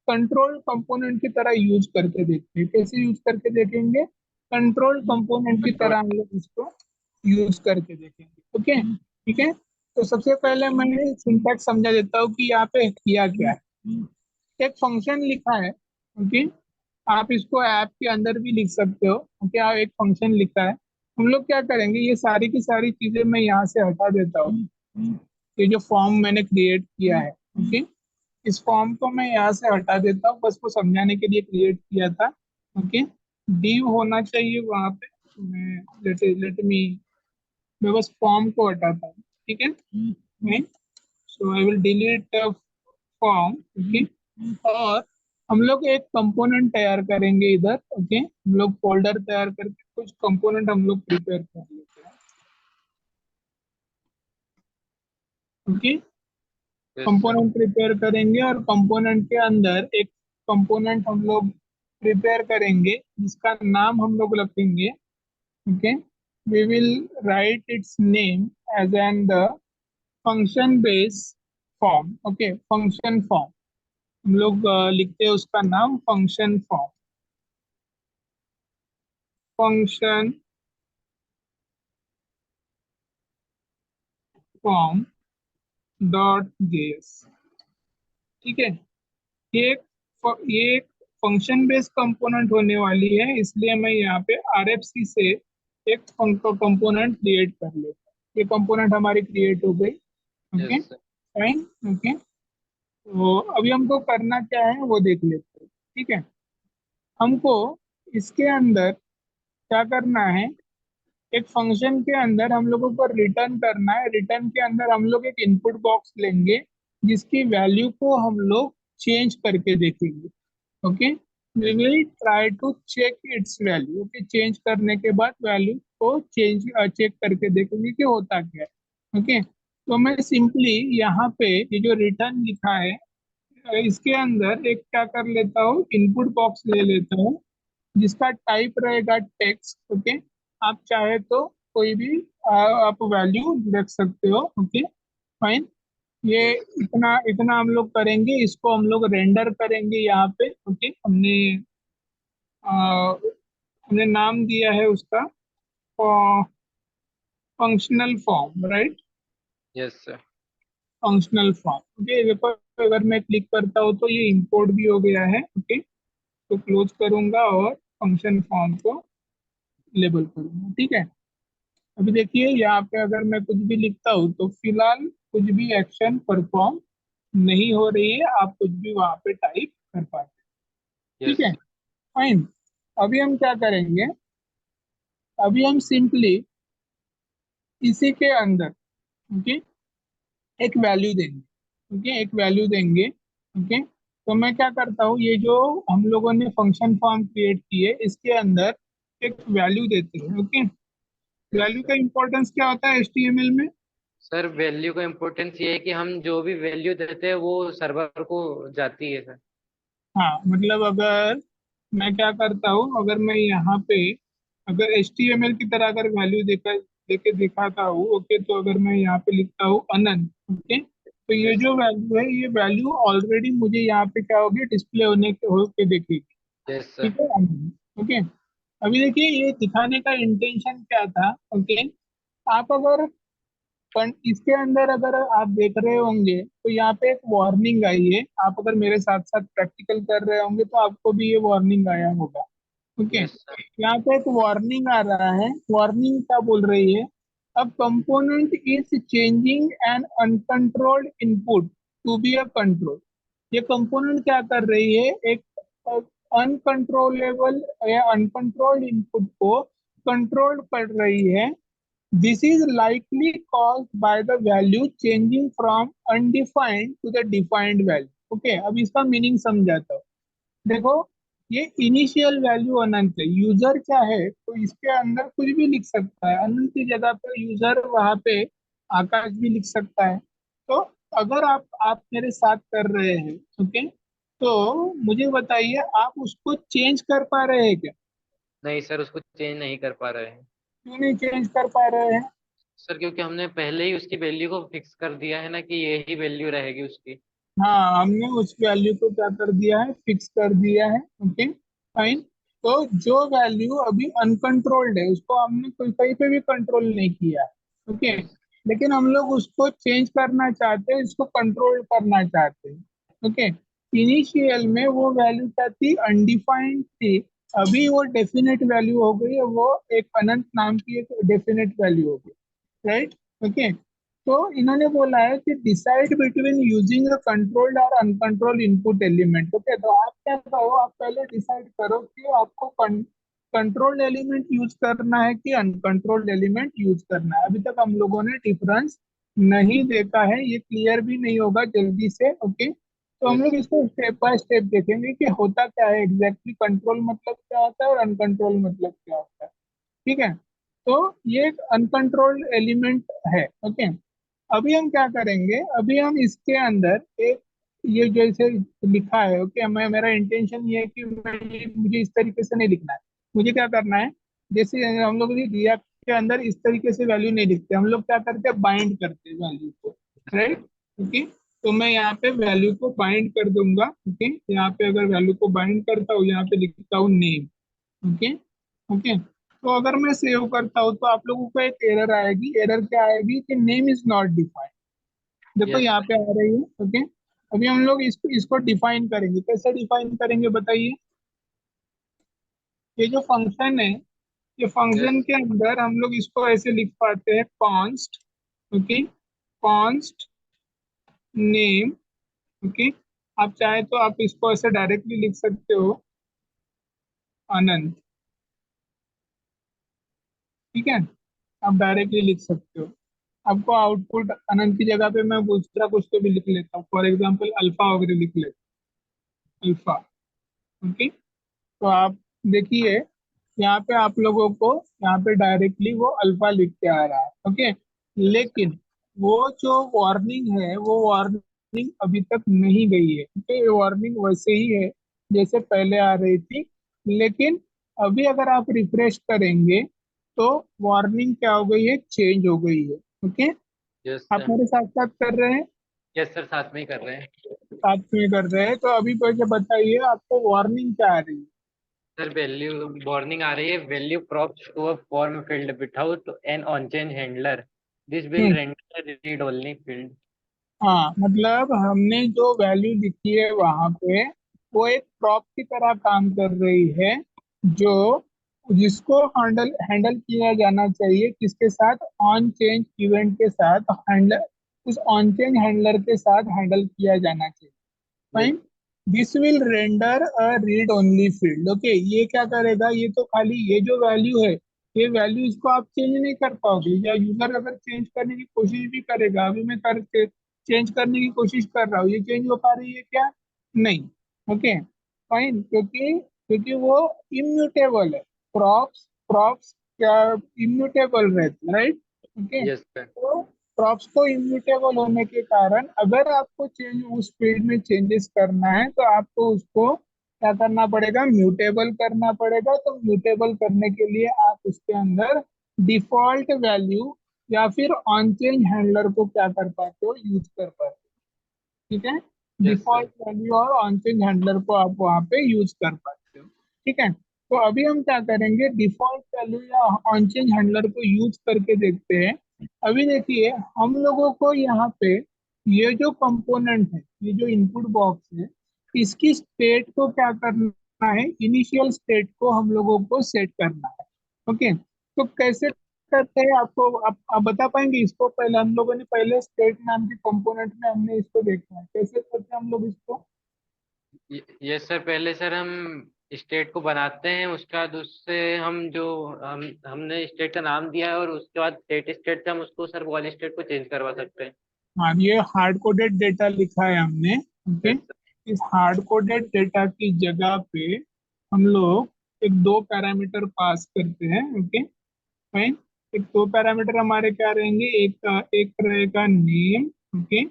Speaker 1: कंट्रोल कंपोनेंट की तरह यूज करके देखते हैं। कैसे यूज करके देखेंगे, कंट्रोल कंपोनेंट की
Speaker 2: कंट्रोल।
Speaker 1: तरह हम लोग इसको यूज करके देखेंगे। ओके, ठीक है। तो सबसे पहले मैं सिंटैक्स समझा देता हूँ कि यहाँ पे किया क्या है। एक फंक्शन लिखा है। ओके, आप इसको ऐप के अंदर भी लिख सकते हो। ओके, आप एक फंक्शन लिखा है। हम लोग क्या करेंगे, ये सारी की सारी चीजें मैं यहाँ से हटा देता हूँ। ये जो फॉर्म मैंने क्रिएट किया है, ओके, इस फॉर्म को मैं यहाँ से हटा देता हूँ, बस वो समझाने के लिए क्रिएट किया था। ओके, div होना चाहिए वहां पे। मैं लेट मी मैं बस फॉर्म को हटाता हूँ, ठीक है। So I will delete form. Okay, और हम लोग एक कंपोनेंट तैयार करेंगे इधर। ओके, हम लोग फोल्डर तैयार करके कुछ कंपोनेंट हम लोग प्रिपेयर कर लेते हैं। Okay,
Speaker 2: yes sir.
Speaker 1: Component prepare करेंगे और कंपोनेंट के अंदर एक कंपोनेंट हम लोग प्रिपेयर करेंगे जिसका नाम हम लोग रखेंगे। Okay, we will write its name as an the function base form. Okay, function form हम लोग लिखते हैं उसका नाम function form. Function form dot JS, ठीक है। ये एक ये एक फंक्शन बेस्ड कंपोनेंट होने वाली है, इसलिए मैं यहाँ पे RFC से एक कंपोनेंट क्रिएट कर लेता हूँ। ये कंपोनेंट हमारी क्रिएट हो गई। Okay,
Speaker 2: yes sir.
Speaker 1: Fine. Okay, तो अभी हमको करना क्या है वो देख लेते हैं, ठीक है। हमको इसके अंदर क्या करना है, एक फंक्शन के अंदर हम लोगों को रिटर्न करना है। रिटर्न के अंदर हम लोग एक इनपुट बॉक्स लेंगे जिसकी वैल्यू को हम लोग चेंज करके देखेंगे। Okay, we
Speaker 2: yes
Speaker 1: will try to check its value. Okay, change करने के बाद वैल्यू को चेक करके देखेंगे कि होता क्या है। ओके, तो मैं सिंपली यहाँ पे ये जो रिटर्न लिखा है, इसके अंदर एक क्या कर लेता हूँ, इनपुट बॉक्स ले लेता हूँ जिसका टाइप रहेगा टेक्स्ट। ओके, आप चाहे तो कोई भी आप वैल्यू रख सकते हो। Okay, fine. ये
Speaker 2: यस।
Speaker 1: इतना इतना हम लोग करेंगे, इसको हम लोग रेंडर करेंगे यहाँ पे। ओके, हमने नाम दिया है उसका functional form, right.
Speaker 2: Yes sir.
Speaker 1: Functional form. Okay, देखो अगर मैं क्लिक करता हूँ तो ये इंपोर्ट भी हो गया है। ओके, तो क्लोज करूंगा और फंक्शन फॉर्म को लेबल करूंगा, ठीक है। अभी देखिए यहाँ पे अगर मैं कुछ भी लिखता हूँ तो फिलहाल कुछ भी एक्शन परफॉर्म नहीं हो रही है, आप कुछ भी वहां पे टाइप कर पाते। ठीक
Speaker 2: यस।
Speaker 1: है, फाइन। अभी हम क्या करेंगे, अभी हम सिंपली इसी के अंदर, ओके, एक वैल्यू देंगे। ओके, एक वैल्यू देंगे। ओके, तो मैं क्या करता हूँ, ये जो हम लोगों ने फंक्शन फॉर्म क्रिएट की है इसके अंदर एक वैल्यू देते हैं। Okay,
Speaker 2: yes
Speaker 1: value
Speaker 2: sir.
Speaker 1: का इंपॉर्टेंस क्या होता है एचटीएमएल में?
Speaker 2: सर वैल्यू का इम्पोर्टेंस ये है कि हम जो भी वैल्यू देते हैं वो सर्वर को जाती है सर।
Speaker 1: हाँ, मतलब अगर मैं क्या करता हूँ, अगर मैं यहाँ पे अगर HTML की तरह अगर वैल्यू देकर देके दिखाता हूँ, ओके, तो अगर मैं यहाँ पे लिखता हूँ अनंत, ओके, तो ये
Speaker 2: यस
Speaker 1: जो वैल्यू है ये वैल्यू ऑलरेडी मुझे यहाँ पे क्या होगी, डिस्प्ले होके दिखेगी।
Speaker 2: Yes sir.
Speaker 1: ठीक है, अनंत। ओके, अभी देखिए ये दिखाने का इंटेंशन क्या था। ओके, आप अगर इसके अंदर अगर आप देख रहे होंगे तो यहाँ पे एक वार्निंग आई है। आप अगर मेरे साथ साथ प्रैक्टिकल कर रहे होंगे तो आपको भी ये वार्निंग आया होगा। Okay,
Speaker 2: yes sir.
Speaker 1: यहाँ पे एक वार्निंग आ रहा है। वार्निंग क्या बोल रही है, अब component is changing an uncontrolled input to be a control. ये कंपोनेंट क्या कर रही है, एक अनकंट्रोलेबल या अनकंट्रोल्ड इनपुट को कंट्रोल कर रही है। This is likely caused by the value changing from undefined to the defined value. Okay, अब इसका मीनिंग समझाता हूँ। देखो, ये इनिशियल वैल्यू अनंत है, यूजर क्या है तो इसके अंदर कुछ भी लिख सकता है। अनंत की जगह पर यूजर वहां पे आकाश भी लिख सकता है। तो अगर आप मेरे साथ कर रहे हैं, ओके, तो मुझे बताइए आप उसको चेंज कर पा रहे हैं क्या?
Speaker 2: नहीं सर, उसको चेंज नहीं कर पा रहे हैं।
Speaker 1: क्यों नहीं चेंज कर पा रहे हैं?
Speaker 2: सर क्योंकि हमने पहले ही उसकी वैल्यू को फिक्स कर दिया है ना कि यही वैल्यू रहेगी उसकी।
Speaker 1: हाँ, हमने उस वैल्यू को क्या कर दिया है, फिक्स कर दिया है। Okay, fine. तो जो वैल्यू अभी अनकंट्रोल्ड है उसको हमने कोई कहीं पे भी कंट्रोल नहीं किया। Okay,
Speaker 2: yes.
Speaker 1: लेकिन हम लोग उसको चेंज करना चाहते हैं, इसको कंट्रोल करना चाहते हैं। ओके, इनिशियल में वो वैल्यू क्या थी, अनडिफाइंड थी। अभी वो डेफिनेट वैल्यू हो गई है, वो एक अनंत नाम की एक डेफिनेट वैल्यू हो गई। राइट। ओके, तो इन्होंने बोला है कि decide between using a controlled और अनकंट्रोल्ड इनपुट एलिमेंट। ओके, तो आप क्या करो, आप पहले डिसाइड करो कि आपको कंट्रोल्ड एलिमेंट यूज करना है कि अनकंट्रोल्ड एलिमेंट यूज करना है। अभी तक हम लोगों ने डिफरेंस नहीं देखा है, ये क्लियर भी नहीं होगा जल्दी से। ओके, तो हम
Speaker 2: यस
Speaker 1: लोग
Speaker 2: सर।
Speaker 1: इसको स्टेप बाय स्टेप देखेंगे कि होता क्या है एग्जैक्टली, कंट्रोल मतलब क्या होता है और अनकंट्रोल मतलब क्या होता है। ठीक है, तो ये एक अनकंट्रोल्ड एलिमेंट है। ओके, अभी हम क्या करेंगे, अभी हम इसके अंदर एक ये जैसे लिखा है। ओके, मैं मेरा इंटेंशन ये है कि मुझे इस तरीके से नहीं लिखना है। मुझे क्या करना है, जैसे हम लोग रिएक्ट के अंदर इस तरीके से वैल्यू नहीं लिखते, हम लोग क्या करते हैं, बाइंड करते हैं वैल्यू को। राइट। ओके, तो मैं यहाँ पे वैल्यू को बाइंड कर दूंगा। ओके, यहाँ पे अगर वैल्यू को बाइंड करता हूँ, यहाँ पे लिखता हूँ नेम। ओके। ओके, तो अगर मैं सेव करता हूँ तो आप लोगों को एक एरर आएगी। एरर क्या आएगी कि नेम इज नॉट डिफाइंड। देखो
Speaker 2: यस
Speaker 1: यहाँ
Speaker 2: सर।
Speaker 1: पे आ रही है। ओके, अभी हम लोग इसको डिफाइन करेंगे। कैसे डिफाइन करेंगे बताइए? ये जो फंक्शन है, ये
Speaker 2: यस।
Speaker 1: फंक्शन के अंदर हम लोग इसको ऐसे लिख पाते हैं, const. Okay, const name. Okay, आप चाहे तो आप इसको ऐसे डायरेक्टली लिख सकते हो, अनंत। ठीक है, आप डायरेक्टली लिख सकते हो। आपको आउटपुट अनंत की जगह पे मैं दूसरा कुछ तो भी लिख लेता हूँ, फॉर एग्जाम्पल अल्फा वगैरह लिख लेता हूँ, अल्फा। ओके, तो आप देखिए यहाँ पे आप लोगों को यहाँ पे डायरेक्टली वो अल्फा लिख के आ रहा है। Okay,
Speaker 2: yes sir.
Speaker 1: लेकिन वो जो वार्निंग है वो वार्निंग अभी तक नहीं गई है। क्योंकि वार्निंग वैसे ही है जैसे पहले आ रही थी। लेकिन अभी अगर आप रिफ्रेश करेंगे तो वार्निंग क्या हो गई है, चेंज हो गई है। ओके,
Speaker 2: यस
Speaker 1: आप
Speaker 2: सर।
Speaker 1: मेरे साथ साथ कर रहे हैं?
Speaker 2: यस सर, साथ में ही कर रहे हैं।
Speaker 1: साथ में कर रहे हैं, तो अभी मुझे बताइए आपको वार्निंग क्या आ रही है?
Speaker 2: सर वैल्यू वार्निंग आ रही है, value props to a form field without an on change handler, this will
Speaker 1: hmm,
Speaker 2: render read only field.
Speaker 1: हाँ, मतलब हमने जो वैल्यू लिखी है वहां पे वो एक प्रॉप की तरह काम कर रही है, जो जिसको हैंडल हैंडल किया जाना चाहिए, किसके साथ, ऑन चेंज इवेंट के साथ हैंडल, उस ऑन चेंज हैंडलर के साथ हैंडल किया जाना चाहिए।
Speaker 2: Yes.
Speaker 1: Fine. This will render a read only field. Okay, ये क्या करेगा, ये तो खाली ये जो वैल्यू है, ये वैल्यू इसको आप चेंज नहीं कर पाओगे, या यूजर अगर चेंज करने की कोशिश भी करेगा, अभी मैं करके चेंज करने की कोशिश कर रहा हूँ, ये चेंज हो पा रही है क्या? नहीं। ओके, फाइन, क्योंकि क्योंकि वो इम्यूटेबल है। प्रॉप्स प्रॉप्स क्या इम्यूटेबल रहते, राइट? Okay,
Speaker 2: yes sir.
Speaker 1: तो क्रॉप्स को इम्यूटेबल होने के कारण अगर आपको चेंज उस फील्ड में चेंजेस करना है तो आपको उसको क्या करना पड़ेगा, म्यूटेबल करना पड़ेगा। तो म्यूटेबल करने के लिए आप उसके अंदर डिफॉल्ट वैल्यू या फिर ऑन चेंज हैंडलर को क्या कर पाते हो, यूज कर पाते हो। ठीक है,
Speaker 2: यस सर।
Speaker 1: डिफॉल्ट वैल्यू और ऑन चेंज हैंडलर को आप वहां पे यूज कर पाते हो। ठीक है, तो अभी हम क्या करेंगे, डिफॉल्ट वैल्यू या ऑन चेंज हैंडलर को यूज करके देखते हैं। अभी देखिए, हम लोगों को यहाँ पे ये जो कंपोनेंट है, ये जो इनपुट बॉक्स है, इसकी स्टेट को क्या करना है, इनिशियल स्टेट को हम लोगों को सेट करना है। ओके, तो कैसे करते हैं, आप बता पाएंगे इसको? पहले हम लोगों ने पहले स्टेट नाम के कंपोनेंट में हमने इसको देखा है, कैसे करते हैं हम लोग इसको?
Speaker 2: यस सर, पहले सर हम स्टेट को बनाते हैं, उसके बाद उससे हम जो हमने स्टेट का नाम दिया है, और उसके बाद स्टेट स्टेट से हम उसको सर वॉल स्टेट को चेंज करवा सकते हैं।
Speaker 1: हाँ, ये हार्ड कोडेड डेटा लिखा है हमने। Okay,
Speaker 2: yes sir.
Speaker 1: इस हार्ड कोडेड डेटा की जगह पे हम लोग एक दो पैरामीटर पास करते हैं। Okay, fine. एक दो पैरामीटर हमारे क्या रहेंगे, एक रहेगा नेम। ओके,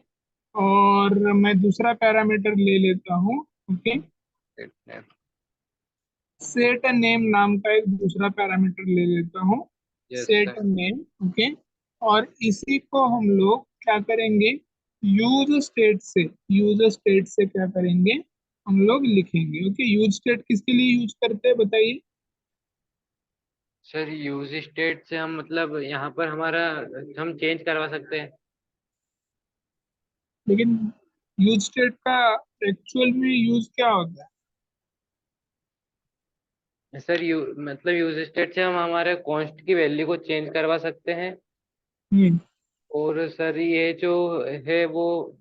Speaker 1: और मैं दूसरा पैरामीटर ले लेता हूँ। ओके, सेट नेम नाम का एक दूसरा पैरामीटर ले लेता हूँ,
Speaker 2: yes
Speaker 1: set
Speaker 2: sir.
Speaker 1: Name. Okay, और इसी को हम लोग क्या करेंगे, यूज स्टेट से क्या करेंगे, हम लोग लिखेंगे। ओके, यूज स्टेट किसके लिए यूज करते हैं बताइए?
Speaker 2: सर यूज स्टेट से हम मतलब यहाँ पर हमारा हम चेंज करवा सकते हैं।
Speaker 1: लेकिन यूज स्टेट का एक्चुअल में यूज क्या होता है?
Speaker 2: सर मतलब यूज स्टेट से हम हमारे कॉन्स्ट की वैल्यू को चेंज करवा सकते हैं।
Speaker 1: हम्म
Speaker 2: और सर ये जो है वो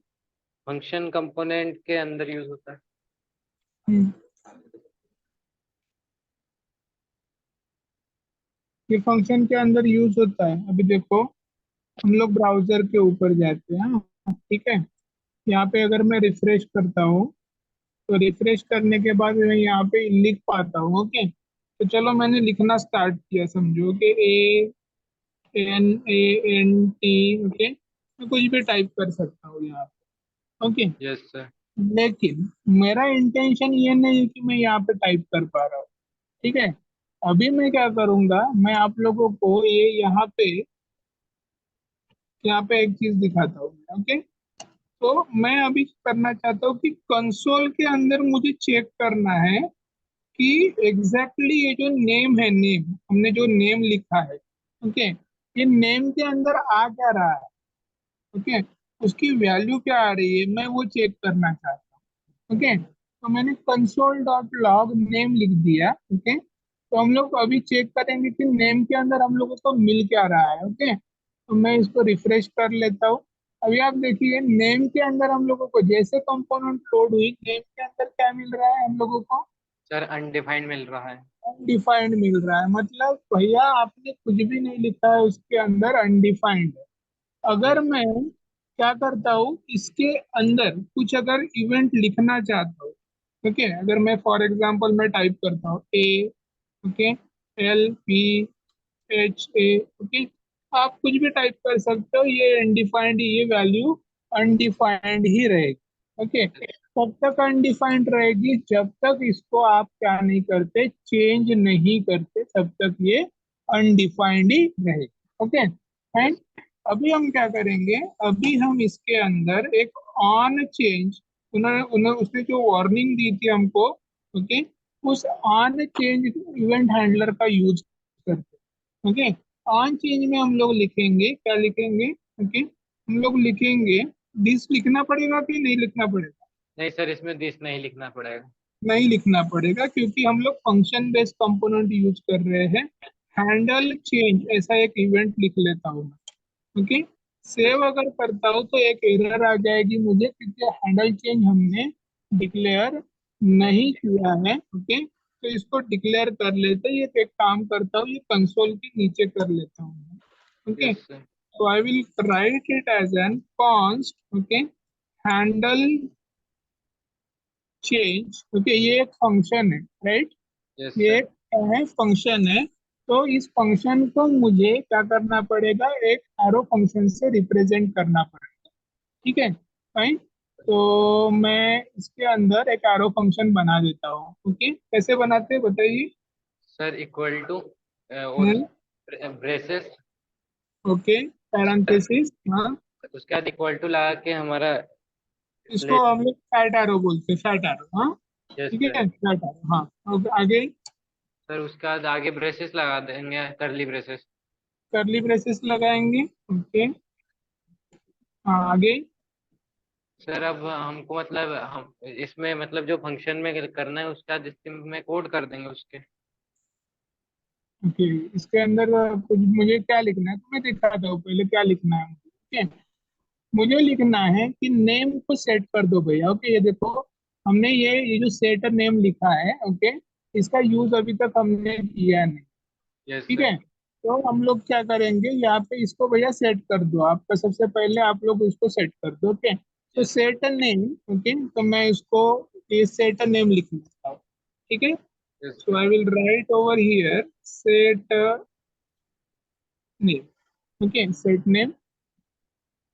Speaker 2: फंक्शन कंपोनेंट के अंदर यूज होता है।
Speaker 1: हम्म ये फंक्शन के अंदर यूज होता है। अभी देखो, हम लोग ब्राउजर के ऊपर जाते हैं, हाँ, ठीक है। यहाँ पे अगर मैं रिफ्रेश करता हूँ, तो रिफ्रेश करने के बाद मैं यहाँ पे लिख पाता हूँ। ओके, तो चलो मैंने लिखना स्टार्ट किया, समझो कि ANANT। ओके, मैं कुछ भी टाइप कर सकता हूँ यहाँ पे। Okay,
Speaker 2: yes sir.
Speaker 1: लेकिन मेरा इंटेंशन ये नहीं है कि मैं यहाँ पे टाइप कर पा रहा हूँ। ठीक है, अभी मैं क्या करूंगा, मैं आप लोगों को ये यहाँ पे एक चीज दिखाता हूँ। ओके, तो मैं अभी करना चाहता हूँ कि कंसोल के अंदर मुझे चेक करना है कि एग्जैक्टली ये जो नेम है, नेम हमने जो नेम लिखा है, ओके, ये नेम के अंदर आ क्या रहा है? ओके, उसकी वैल्यू क्या आ रही है, मैं वो चेक करना चाहता हूँ। ओके, तो मैंने कंसोल डॉट लॉग नेम लिख दिया। ओके, तो हम लोग अभी चेक करेंगे कि नेम के अंदर हम लोगों को मिल क्या रहा है। ओके, तो मैं इसको रिफ्रेश कर लेता हूँ। अभी आप देखिए, नेम के अंदर हम लोगों को जैसे कंपोनेंट लोड हुई, नेम के अंदर क्या मिल रहा है हम लोगों को?
Speaker 2: सर अनडिफाइंड मिल रहा है।
Speaker 1: अनडिफाइंड मिल रहा है। मतलब भैया आपने कुछ भी नहीं लिखा है, उसके अंदर अनडिफाइंड है। अगर
Speaker 2: यस।
Speaker 1: मैं क्या करता हूँ, इसके अंदर कुछ अगर इवेंट लिखना चाहता हूँ, ओके, अगर मैं फॉर एग्जांपल मैं टाइप करता हूँ ओके, LPHA। ओके, आप कुछ भी टाइप कर सकते हो, ये अनडिफाइंड, ये वैल्यू अनडिफाइंड ही रहेगी। ओके, तब तक अनडिफाइंड रहेगी जब तक इसको आप क्या नहीं करते, चेंज नहीं करते, तब तक ये अनडिफाइंड ही रहेगी। Okay,
Speaker 2: yes.
Speaker 1: एंड अभी हम क्या करेंगे, अभी हम इसके अंदर एक ऑन चेंज, उन्होंने उन्होंने उसने जो वार्निंग दी थी हमको, ओके, उस ऑन चेंज इवेंट हैंडलर का यूज करते। ओके, ऑन चेंज में हम लोग लिखेंगे, क्या लिखेंगे? ओके, हम लोग लिखेंगे, दिस लिखना पड़ेगा कि नहीं लिखना पड़ेगा?
Speaker 2: नहीं सर, इसमें दिस नहीं लिखना पड़ेगा।
Speaker 1: नहीं लिखना पड़ेगा, क्योंकि हम लोग फंक्शन बेस्ड कंपोनेंट यूज कर रहे हैं। हैंडल चेंज ऐसा एक इवेंट लिख लेता हूँ मैं। Okay,
Speaker 2: yes.
Speaker 1: सेव अगर करता हूँ तो एक एरर आ जाएगी मुझे, क्योंकि हैंडल चेंज हमने डिक्लेयर नहीं किया है, ओके, तो इसको डिक्लेयर कर लेते हैं। ये एक काम करता हूँ, ये कंसोल के नीचे कर लेता हूँ, okay.
Speaker 2: Yes sir.
Speaker 1: So I will write it as an const, okay, handle change, okay, ये एक फंक्शन है, राइट।
Speaker 2: यस
Speaker 1: ये
Speaker 2: सर।
Speaker 1: एक क्या है, फंक्शन है। तो इस फंक्शन को मुझे क्या करना पड़ेगा, एक एरो फंक्शन से रिप्रेजेंट करना पड़ेगा, ठीक है, फाइन। तो मैं इसके अंदर एक एरो फंक्शन बना देता हूँ, ओके। कैसे बनाते हैं बताइए।
Speaker 2: सर इक्वल टू और ब्रेसेस।
Speaker 1: ओके, पैरेंथेसिस, हाँ।
Speaker 2: उसके बाद इक्वल टू लगा के हमारा
Speaker 1: इसको
Speaker 2: प्लेस।
Speaker 1: हम लोग फैट एरो बोलते हैं, फैट एरो, हाँ।
Speaker 2: यस
Speaker 1: ठीक
Speaker 2: सर।
Speaker 1: है, फैट एरो, हाँ। ओके, आगे।
Speaker 2: सर उसके बाद आगे ब्रेसेस लगा देंगे, करली ब्रेसेस।
Speaker 1: करली ब्रेसेस लगाएंगे, ओके। हाँ, आगे।
Speaker 2: सर अब हमको मतलब हम इसमें मतलब जो फंक्शन में करना है उसका में कोड कर देंगे उसके।
Speaker 1: ओके, इसके अंदर कुछ मुझे क्या लिखना है, तो मैं दिखाता हूँ पहले क्या लिखना है मुझे, ठीक है। मुझे लिखना है कि नेम को सेट कर दो भैया, ओके। ये देखो, हमने ये जो सेट नेम लिखा है, ओके, इसका यूज अभी तक हमने किया नहीं,
Speaker 2: यस
Speaker 1: ठीक
Speaker 2: सर।
Speaker 1: है। तो हम लोग क्या करेंगे, यहाँ पे इसको भैया सेट कर दो, आपका सबसे पहले आप लोग इसको सेट कर दो, ओके। तो
Speaker 2: yes sir.
Speaker 1: Set name, okay, तो मैं इसको ये सेट नेम लिख लेता हूँ, ठीक है।
Speaker 2: Yes
Speaker 1: so
Speaker 2: sir.
Speaker 1: I will right over here set name, okay, set name.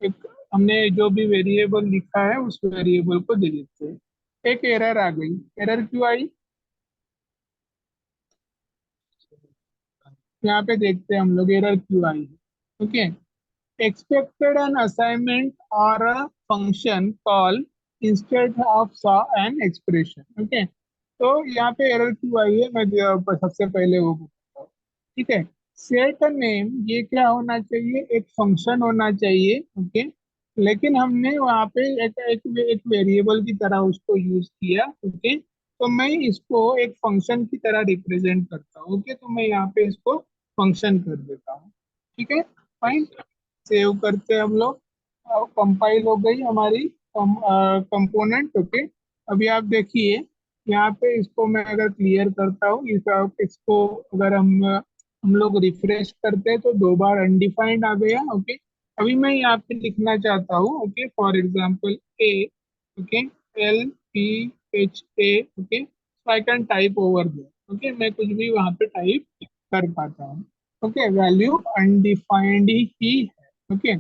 Speaker 1: एक हमने जो भी वेरिएबल लिखा है उस वेरिएबल को दे देते हैं। एक एरर आ गई, एरर क्यों आई, यहाँ पे देखते हैं हम लोग एरर क्यों आई है, okay. expected an assignment or a function call instead of saw an expression, okay। तो यहाँ पे एरर क्यों आई है, मैं सबसे पहले वो बताता हूँ, ठीक है। सेट नेम ये क्या होना चाहिए, एक फंक्शन होना चाहिए, ओके। लेकिन हमने वहाँ पे एक वेरिएबल की तरह उसको यूज किया, ओके। तो मैं इसको एक फंक्शन की तरह रिप्रेजेंट करता हूँ, ओके। तो मैं यहाँ पे इसको फंक्शन कर देता हूँ, ठीक है,
Speaker 2: यस
Speaker 1: फाइन।
Speaker 2: सर।
Speaker 1: सेव करते हैं हम लोग। कंपाइल हो गई हमारी कंपोनेंट, ओके। अभी आप देखिए, यहाँ पे इसको मैं अगर क्लियर करता हूँ, इसको अगर हम लोग रिफ्रेश करते हैं तो दो बार अनडिफाइंड आ गया, ओके। अभी मैं यहाँ पे लिखना चाहता हूँ, okay, for example A, okay, LPHA, okay, so I can type over there, okay, मैं कुछ भी वहाँ पे टाइप कर पाता हूँ, ओके। वैल्यू अनडिफाइंड ही है, ओके।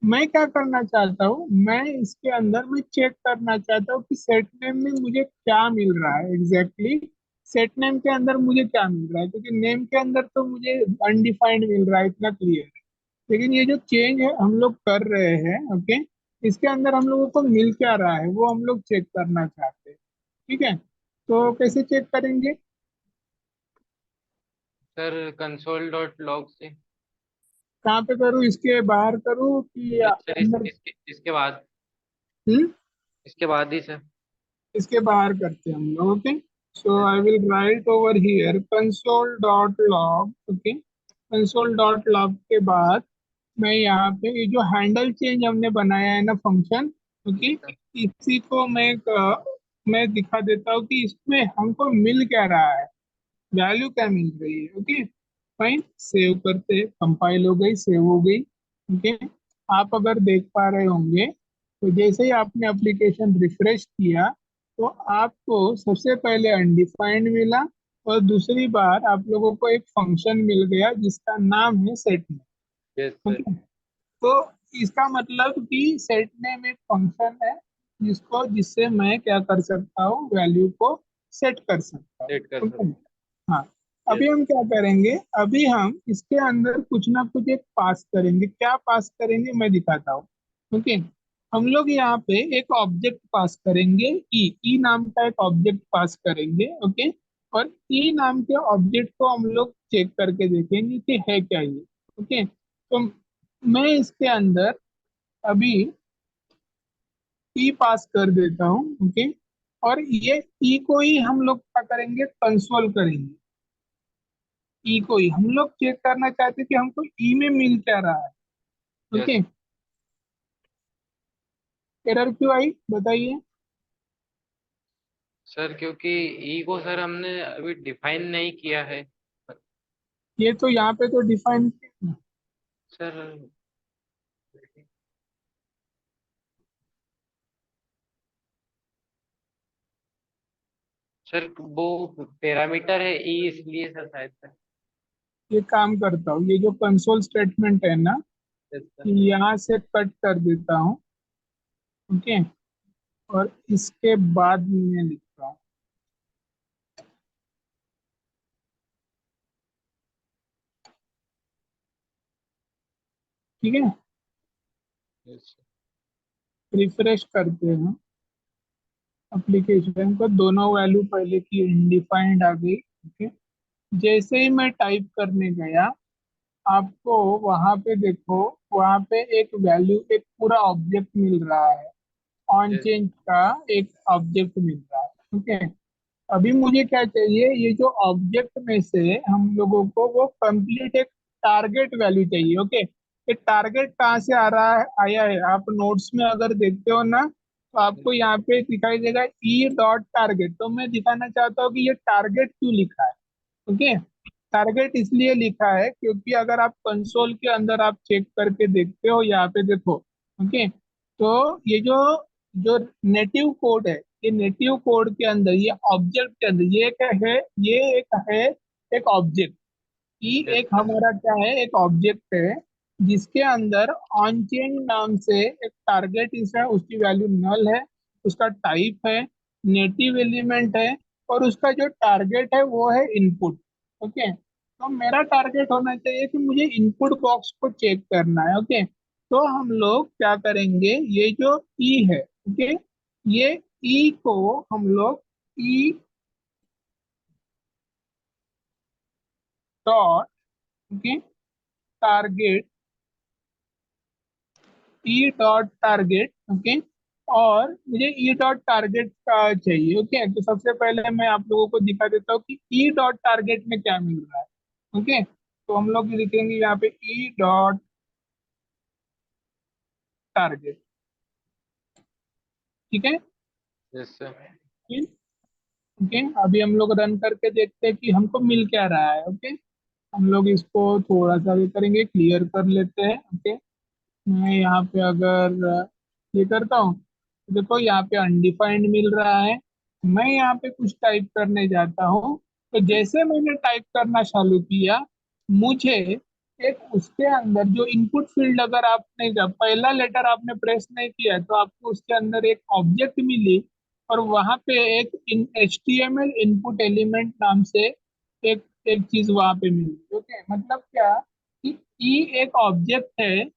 Speaker 1: मैं क्या करना चाहता हूँ, मैं इसके अंदर मैं चेक करना चाहता हूँ कि सेट नेम में मुझे क्या मिल रहा है एग्जैक्टली exactly, सेट नेम के अंदर मुझे क्या मिल रहा है, क्योंकि नेम के अंदर तो मुझे अनडिफाइंड मिल रहा है, इतना क्लियर है। लेकिन ये जो चेंज है हम लोग कर रहे हैं, ओके, इसके अंदर हम लोगों को मिल क्या रहा है वो हम लोग चेक करना चाहते हैं, ठीक है। तो कैसे चेक करेंगे,
Speaker 2: सर कंसोल डॉट लॉग से।
Speaker 1: कहाँ पे करूँ, इसके बाहर करूँ कि
Speaker 2: यस सर।
Speaker 1: अंदर।
Speaker 2: इसके बाद।
Speaker 1: हम्म,
Speaker 2: इसके बाद ही सर।
Speaker 1: इसके बाहर करते हैं हम लोग, okay. So
Speaker 2: yes
Speaker 1: I will right over here console dot log, okay. Console dot log के बाद मैं यहाँ पे ये जो हैंडल चेंज हमने बनाया है ना फंक्शन, ओके,
Speaker 2: सर।
Speaker 1: इसी को मैं दिखा देता हूँ कि इसमें हमको मिल क्या रहा है, वैल्यू क्या मिल रही है, ओके, फाइन। सेव करते हैं, कंपाइल हो गई, सेव हो गई, ओके। आप अगर देख पा रहे होंगे तो जैसे ही आपने एप्लीकेशन रिफ्रेश किया तो आपको सबसे पहले अनडिफाइंड मिला, और दूसरी बार आप लोगों को एक फंक्शन मिल गया जिसका नाम है set name,
Speaker 2: yes sir.
Speaker 1: Okay. तो इसका मतलब कि सेट नेम एक फंक्शन है जिससे मैं क्या कर सकता हूँ, वैल्यू को सेट कर सकता हूँ,
Speaker 2: सेट कर
Speaker 1: ठीक है।
Speaker 2: सकते।
Speaker 1: हाँ,
Speaker 2: यस।
Speaker 1: अभी हम क्या करेंगे, अभी हम इसके अंदर कुछ ना कुछ एक पास करेंगे, क्या पास करेंगे मैं दिखाता हूँ, ओके। हम लोग यहाँ पे एक ऑब्जेक्ट पास करेंगे, ई नाम का एक ऑब्जेक्ट पास करेंगे, ओके। और ई नाम के ऑब्जेक्ट को हम लोग चेक करके देखेंगे कि है क्या ये, ओके। तो मैं इसके अंदर अभी ई पास कर देता हूँ, ओके। और ये ई को ही हम लोग क्या करेंगे, कंसोल करेंगे। ई को ही हम लोग चेक करना चाहते हैं कि हमको ई में मिल क्या रहा है,
Speaker 2: यस।
Speaker 1: ओके। एरर क्यों आई बताइए,
Speaker 2: सर क्योंकि ई को सर हमने अभी डिफाइन नहीं किया है
Speaker 1: ये तो यहाँ पे तो डिफाइन,
Speaker 2: सर। सर वो पैरामीटर है ई, इसलिए सर शायद सर।
Speaker 1: ये काम करता हूँ, ये जो कंसोल स्टेटमेंट है ना,
Speaker 2: यस सर।
Speaker 1: यहाँ से कट कर देता हूँ। ओके, और इसके बाद मैं लिखता हूँ। ठीक है,
Speaker 2: यस
Speaker 1: रिफ्रेश करते हैं एप्लीकेशन को, दोनों वैल्यू पहले की अनडिफाइंड आ गई। ओके, जैसे ही मैं टाइप करने गया, आपको वहां पे देखो, वहां पे एक वैल्यू, एक पूरा ऑब्जेक्ट मिल रहा है, ऑन
Speaker 2: यस
Speaker 1: चेंज का एक ऑब्जेक्ट मिल रहा है। ओके, अभी मुझे क्या चाहिए, ये जो ऑब्जेक्ट में से हम लोगों को वो कंप्लीट एक टारगेट वैल्यू चाहिए। ओके, ये टारगेट कहाँ से आ रहा है, आया है, आप नोट्स में अगर देखते हो ना, तो आपको यहाँ पे दिखाई देगा ई डॉट टारगेट। तो मैं दिखाना चाहता हूँ कि ये टारगेट क्यों लिखा है। ओके, टारगेट इसलिए लिखा है क्योंकि अगर आप कंसोल के अंदर आप चेक करके देखते हो, यहाँ पे देखो। ओके, तो ये जो जो नेटिव कोड है, ये नेटिव कोड के अंदर, ये ऑब्जेक्ट के अंदर, ये एक है, ये एक है, एक ऑब्जेक्ट। ई
Speaker 2: यस
Speaker 1: एक हमारा क्या है, एक ऑब्जेक्ट है, जिसके अंदर ऑन चेन नाम से एक टारगेट इस है, उसकी वैल्यू नल है, उसका टाइप है, नेटिव एलिमेंट है, और उसका जो टारगेट है वो है इनपुट। ओके, तो मेरा टारगेट होना चाहिए कि मुझे इनपुट बॉक्स को चेक करना है। ओके, तो हम लोग क्या करेंगे, ये जो ई है, ओके, ये ई को हम लोग E dot, okay, target, E dot target. Okay, और मुझे ई डॉट टारगेट का चाहिए। ओके, तो सबसे पहले मैं आप लोगों को दिखा देता हूँ कि ई डॉट टारगेट में क्या मिल रहा है। ओके, तो हम लोग लिखेंगे यहाँ पे ई डॉट टारगेट। ठीक है,
Speaker 2: यस सर।
Speaker 1: ओके, अभी हम लोग रन करके देखते हैं कि हमको मिल क्या रहा है। ओके, हम लोग इसको थोड़ा सा ये करेंगे, क्लियर कर लेते हैं। ओके, मैं यहाँ पे अगर ये करता हूँ, तो देखो यहाँ पे अनडिफाइंड मिल रहा है। मैं यहाँ पे कुछ टाइप करने जाता हूँ, तो जैसे मैंने टाइप करना चालू किया, मुझे एक उसके अंदर जो इनपुट फील्ड, अगर आपने जब पहला लेटर आपने प्रेस नहीं किया तो आपको उसके अंदर एक ऑब्जेक्ट मिली, और वहां पे एक H T M L input element नाम से एक एक चीज वहां पे मिली। ओके, मतलब क्या कि ई एक ऑब्जेक्ट है,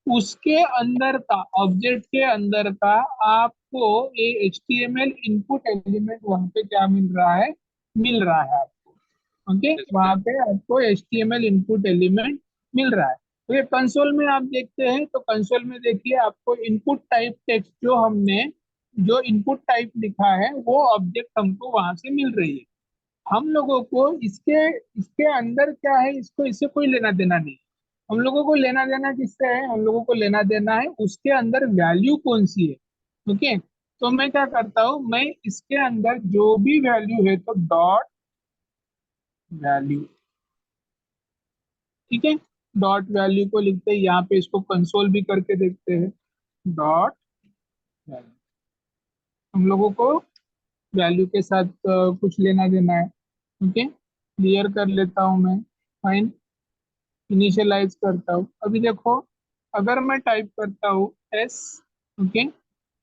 Speaker 1: उसके अंदर का, ऑब्जेक्ट के अंदर का आपको ये HTML इनपुट एलिमेंट वहां पे क्या मिल रहा है, मिल रहा है आपको। Okay,
Speaker 2: yes sir.
Speaker 1: वहां पे आपको HTML इनपुट एलिमेंट मिल रहा है। तो ये कंसोल में आप देखते हैं, तो कंसोल में देखिए आपको इनपुट टाइप टेक्स्ट, जो हमने जो इनपुट टाइप लिखा है वो ऑब्जेक्ट हमको वहां से मिल रही है। हम लोगों को इसके इसके अंदर क्या है, इसको इससे कोई लेना देना नहीं। हम लोगों को लेना देना किससे है, हम लोगों को लेना देना है उसके अंदर वैल्यू कौन सी है। ओके, तो मैं क्या करता हूँ, मैं इसके अंदर जो भी वैल्यू है तो डॉट वैल्यू। ठीक है, डॉट वैल्यू को लिखते हैं, यहाँ पे इसको कंसोल भी करके देखते हैं। डॉट वैल्यू, हम लोगों को वैल्यू के साथ कुछ लेना देना है। ओके, क्लियर कर लेता हूँ मैं। फाइन, इनिशियलाइज करता हूँ। अभी देखो, अगर मैं टाइप करता हूँ एस, ओके,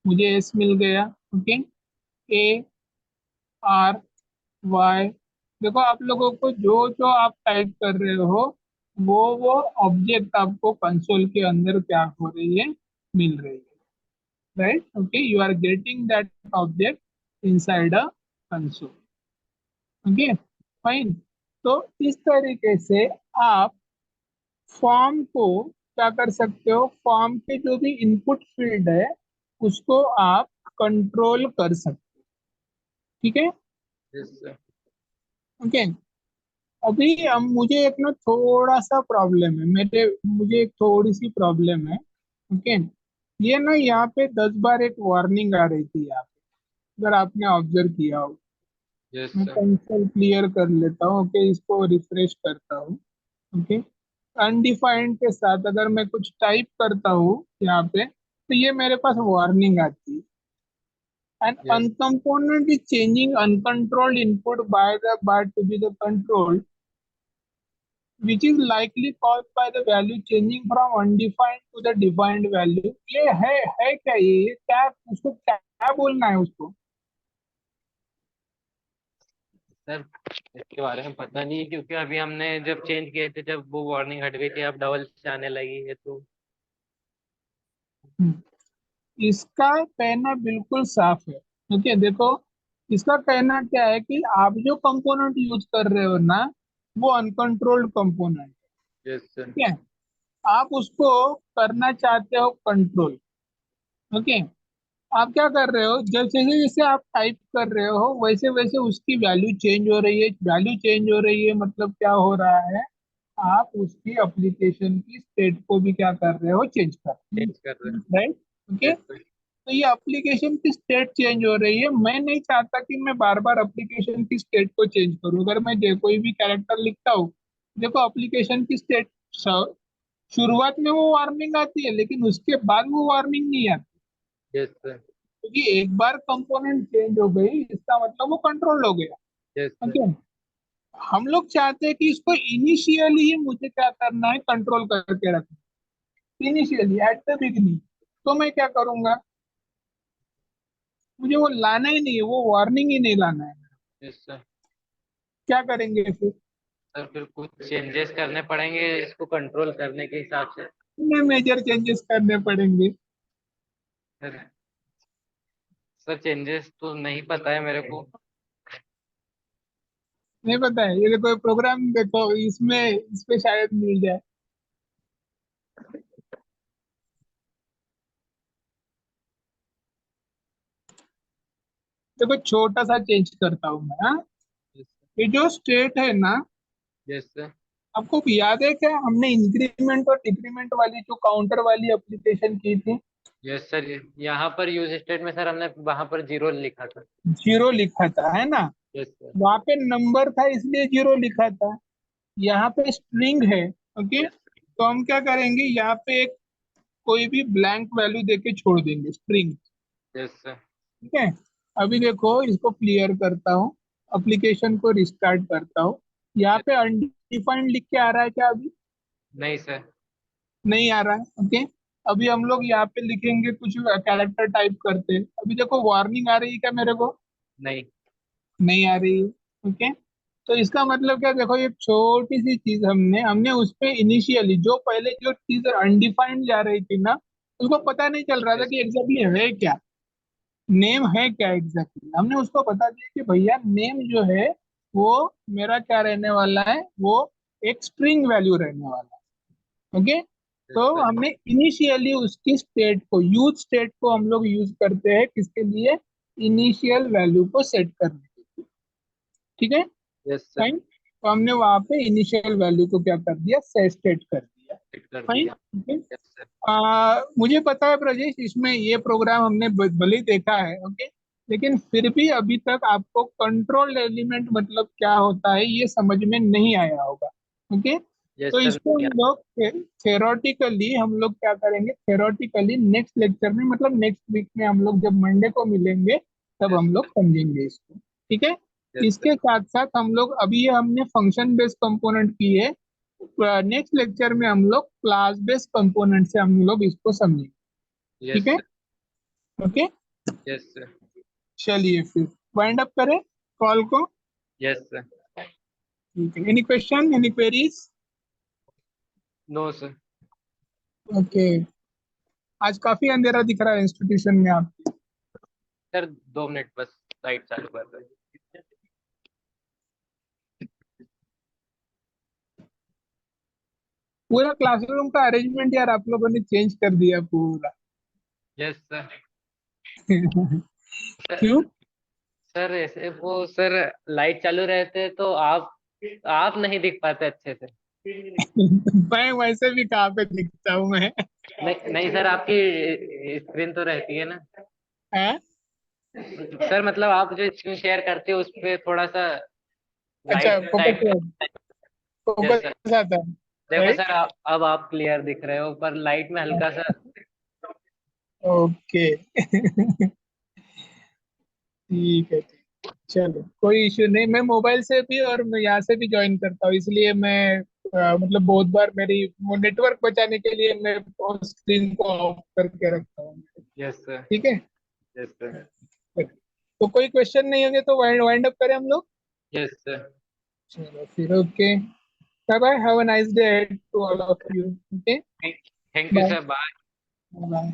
Speaker 1: मुझे एस मिल गया। ओके, ए आर वाई, देखो आप लोगों को जो जो आप टाइप कर रहे हो, वो ऑब्जेक्ट आपको कंसोल के अंदर क्या हो रही है, मिल रही है। Right, okay, you are getting that object inside a console. Okay, fine. तो इस तरीके से आप फॉर्म को क्या कर सकते हो, फॉर्म के जो भी इनपुट फील्ड है उसको आप कंट्रोल कर सकते हो। ठीक है,
Speaker 2: यस सर।
Speaker 1: ओके। अभी हम मुझे एक ना थोड़ा सा प्रॉब्लम है, मेरे मुझे एक थोड़ी सी प्रॉब्लम है। ओके, ये ना यहाँ पे 10 बार एक वार्निंग आ रही थी यहाँ पे। अगर आपने ऑब्जर्व किया हो।
Speaker 2: यस
Speaker 1: मैं
Speaker 2: सर।
Speaker 1: कंसोल क्लियर कर लेता हूँ, ओके, इसको रिफ्रेश करता हूँ। ओके, अनडिफाइंड के साथ अगर मैं कुछ टाइप करता हूँ यहाँ पे, तो ये मेरे पास वार्निंग आती है। An
Speaker 2: yes
Speaker 1: uncomponent is changing uncontrolled input by the bar to be the controlled, which is likely caused by the value changing from undefined to the defined value। ये है क्या, ये क्या, उसको क्या बोलना है उसको?
Speaker 2: सर, इसके बारे में पता नहीं है, क्योंकि अभी हमने जब चेंज किए थे, जब वो वार्निंग हट गई थी, अब डबल से आने लगी है तो।
Speaker 1: हम्म, इसका कहना बिल्कुल साफ है। ओके, देखो, इसका कहना क्या है कि आप जो कंपोनेंट यूज कर रहे हो ना, वो अनकंट्रोल्ड कंपोनेंट,
Speaker 2: यस सर।
Speaker 1: ठीक है। आप उसको करना चाहते हो कंट्रोल। ओके, आप क्या कर रहे हो, जब जैसे जैसे आप टाइप कर रहे हो वैसे वैसे उसकी वैल्यू चेंज हो रही है। वैल्यू चेंज हो रही है मतलब क्या हो रहा है, आप उसकी एप्लीकेशन की स्टेट को भी क्या कर रहे हो, चेंज कर रहे
Speaker 2: चेंज कर रहे
Speaker 1: हो,
Speaker 2: हैं।
Speaker 1: राइट। Okay,
Speaker 2: yes sir.
Speaker 1: तो ये एप्लीकेशन की स्टेट चेंज हो रही है। मैं नहीं चाहता कि मैं बार बार एप्लीकेशन की स्टेट को चेंज करूं। अगर मैं कोई भी कैरेक्टर लिखता हूँ, देखो एप्लीकेशन की स्टेट शुरुआत में वो वार्निंग आती है, लेकिन उसके बाद वो वार्निंग नहीं आती,
Speaker 2: यस सर।
Speaker 1: क्योंकि एक बार कंपोनेंट चेंज हो गई इसका मतलब वो कंट्रोल हो गया।
Speaker 2: Yes sir.
Speaker 1: ओके, हम लोग चाहते हैं कि इसको इनिशियली ही मुझे क्या करना है, कंट्रोल करके रखना, इनिशियली एट द बिगनिंग। तो मैं क्या करूंगा, मुझे वो लाना ही नहीं है, वो वार्निंग ही नहीं लाना है।
Speaker 2: Yes sir.
Speaker 1: क्या करेंगे फिर?
Speaker 2: सर, फिर कुछ चेंजेस करने पड़ेंगे इसको कंट्रोल करने के हिसाब से।
Speaker 1: इन्हें मेजर चेंजेस करने पड़ेंगे।
Speaker 2: सर, सर चेंजेस तो नहीं पता है मेरे को।
Speaker 1: नहीं पता है, ये देखो प्रोग्राम देखो, इसमें इस पे शायद मिल जाए। देखो छोटा सा चेंज करता हूँ मैं, हाँ?
Speaker 2: यस
Speaker 1: ये जो स्टेट है ना,
Speaker 2: सर।
Speaker 1: आपको याद है क्या, हमने इंक्रीमेंट और डिक्रीमेंट वाली जो काउंटर वाली एप्लीकेशन की थी?
Speaker 2: यस सर, यहाँ पर यूज स्टेट में सर हमने वहां पर जीरो लिखा था।
Speaker 1: जीरो लिखा था, है ना?
Speaker 2: Yes sir.
Speaker 1: वहां पे नंबर था इसलिए जीरो लिखा था। यहाँ पे स्ट्रिंग है। ओके,
Speaker 2: यस
Speaker 1: तो हम क्या करेंगे, यहाँ पे एक कोई भी ब्लैंक वैल्यू देके छोड़ देंगे, स्ट्रिंग।
Speaker 2: Yes sir.
Speaker 1: ठीक है, अभी देखो इसको क्लियर करता हूँ, एप्लीकेशन को रिस्टार्ट करता हूँ। यहाँ पे अनडिफाइंड लिख के आ रहा है क्या अभी?
Speaker 2: नहीं सर।
Speaker 1: नहीं आ रहा है। ओके, अभी हम लोग यहाँ पे लिखेंगे, कुछ कैरेक्टर टाइप करते हैं, अभी देखो वार्निंग आ रही है क्या मेरे को?
Speaker 2: नहीं।
Speaker 1: नहीं आ रही है। ओके, तो इसका मतलब क्या, देखो ये छोटी सी चीज हमने हमने उस पे इनिशियली जो पहले जो चीज अनडिफाइंड जा रही थी ना, उसको पता नहीं चल रहा था
Speaker 2: यस
Speaker 1: कि एग्जैक्टली है क्या, नेम है क्या एग्जैक्टली। हमने उसको बता दिया कि भैया नेम जो है वो मेरा क्या रहने वाला है, वो एक स्ट्रिंग वैल्यू रहने वाला है। ओके, तो
Speaker 2: सर।
Speaker 1: हमने इनिशियली उसकी स्टेट को, यूज स्टेट को हम लोग यूज करते हैं किसके लिए, इनिशियल वैल्यू को सेट करने के लिए। ठीक है,
Speaker 2: यस सर।
Speaker 1: फाइन। तो हमने वहां पे इनिशियल वैल्यू को क्या कर दिया, सेट स्टेट कर दिया।
Speaker 2: फिट कर
Speaker 1: फाइन,
Speaker 2: दिया।
Speaker 1: ठीक है।
Speaker 2: Yes sir.
Speaker 1: मुझे पता है ब्रजेश, इसमें ये प्रोग्राम हमने भले ही देखा है, ओके, लेकिन फिर भी अभी तक आपको कंट्रोल एलिमेंट मतलब क्या होता है ये समझ में नहीं आया होगा। ओके, तो
Speaker 2: यस सर।
Speaker 1: इसको हम लोग थेरोटिकली हम लोग क्या करेंगे, थेरोटिकली नेक्स्ट लेक्चर में, मतलब नेक्स्ट वीक में हम लोग जब मंडे को मिलेंगे तब
Speaker 2: यस
Speaker 1: हम लोग समझेंगे इसको। ठीक है,
Speaker 2: यस सर।
Speaker 1: इसके साथ साथ हम लोग अभी ये हमने फंक्शन बेस्ड कंपोनेंट की है, नेक्स्ट लेक्चर में हम लोग क्लास बेस्ड कंपोनेंट से हम लोग इसको समझेंगे। ठीक
Speaker 2: यस
Speaker 1: है,
Speaker 2: सर।
Speaker 1: Okay,
Speaker 2: yes sir.
Speaker 1: चलिए फिर वाइंड अप करें कॉल को।
Speaker 2: Yes sir.
Speaker 1: ठीक है, any question, any queries?
Speaker 2: No sir.
Speaker 1: Okay, आज काफी अंधेरा दिख रहा है इंस्टीट्यूशन में आप।
Speaker 2: सर 2 मिनट बस, लाइट चालू कर रहे हैं।
Speaker 1: पूरा क्लासरूम का अरेंजमेंट यार आप लोगों ने चेंज कर दिया पूरा।
Speaker 2: Yes sir.
Speaker 1: क्यों?
Speaker 2: सर ऐसे वो सर, लाइट चालू रहते तो आप नहीं दिख पाते अच्छे से।
Speaker 1: मैं वैसे भी कहाँ पे दिखता हूँ मैं?
Speaker 2: नहीं नहीं सर, आपकी स्क्रीन तो रहती है ना।
Speaker 1: हैं?
Speaker 2: सर मतलब आप जो स्क्रीन शेयर करते हो उस पे थोड़ा सा
Speaker 1: अच्छा,
Speaker 2: light
Speaker 1: focus,
Speaker 2: type. Yes sir.
Speaker 1: Focus आता है,
Speaker 2: देखो
Speaker 1: राइट?
Speaker 2: सर अब आप क्लियर दिख रहे हो पर लाइट में हल्का सा।
Speaker 1: ओके। ठीक है, ठीक। चलो, कोई इश्यू नहीं, मैं मोबाइल से भी और मैं यहाँ से भी ज्वाइन करता हूँ, इसलिए मैं मतलब बहुत बार मेरी वो नेटवर्क बचाने के लिए मैं स्क्रीन को ऑफ करके रखता हूँ।
Speaker 2: Yes sir.
Speaker 1: ठीक है।
Speaker 2: Yes sir.
Speaker 1: तो कोई क्वेश्चन नहीं होंगे तो वाइंड वाइंड अप करें हम लोग।
Speaker 2: Yes sir.
Speaker 1: चलो फिर, okay, bye bye, have a nice day to all of you. Okay,
Speaker 2: thank you
Speaker 1: bye
Speaker 2: sir. Bye.
Speaker 1: Bye.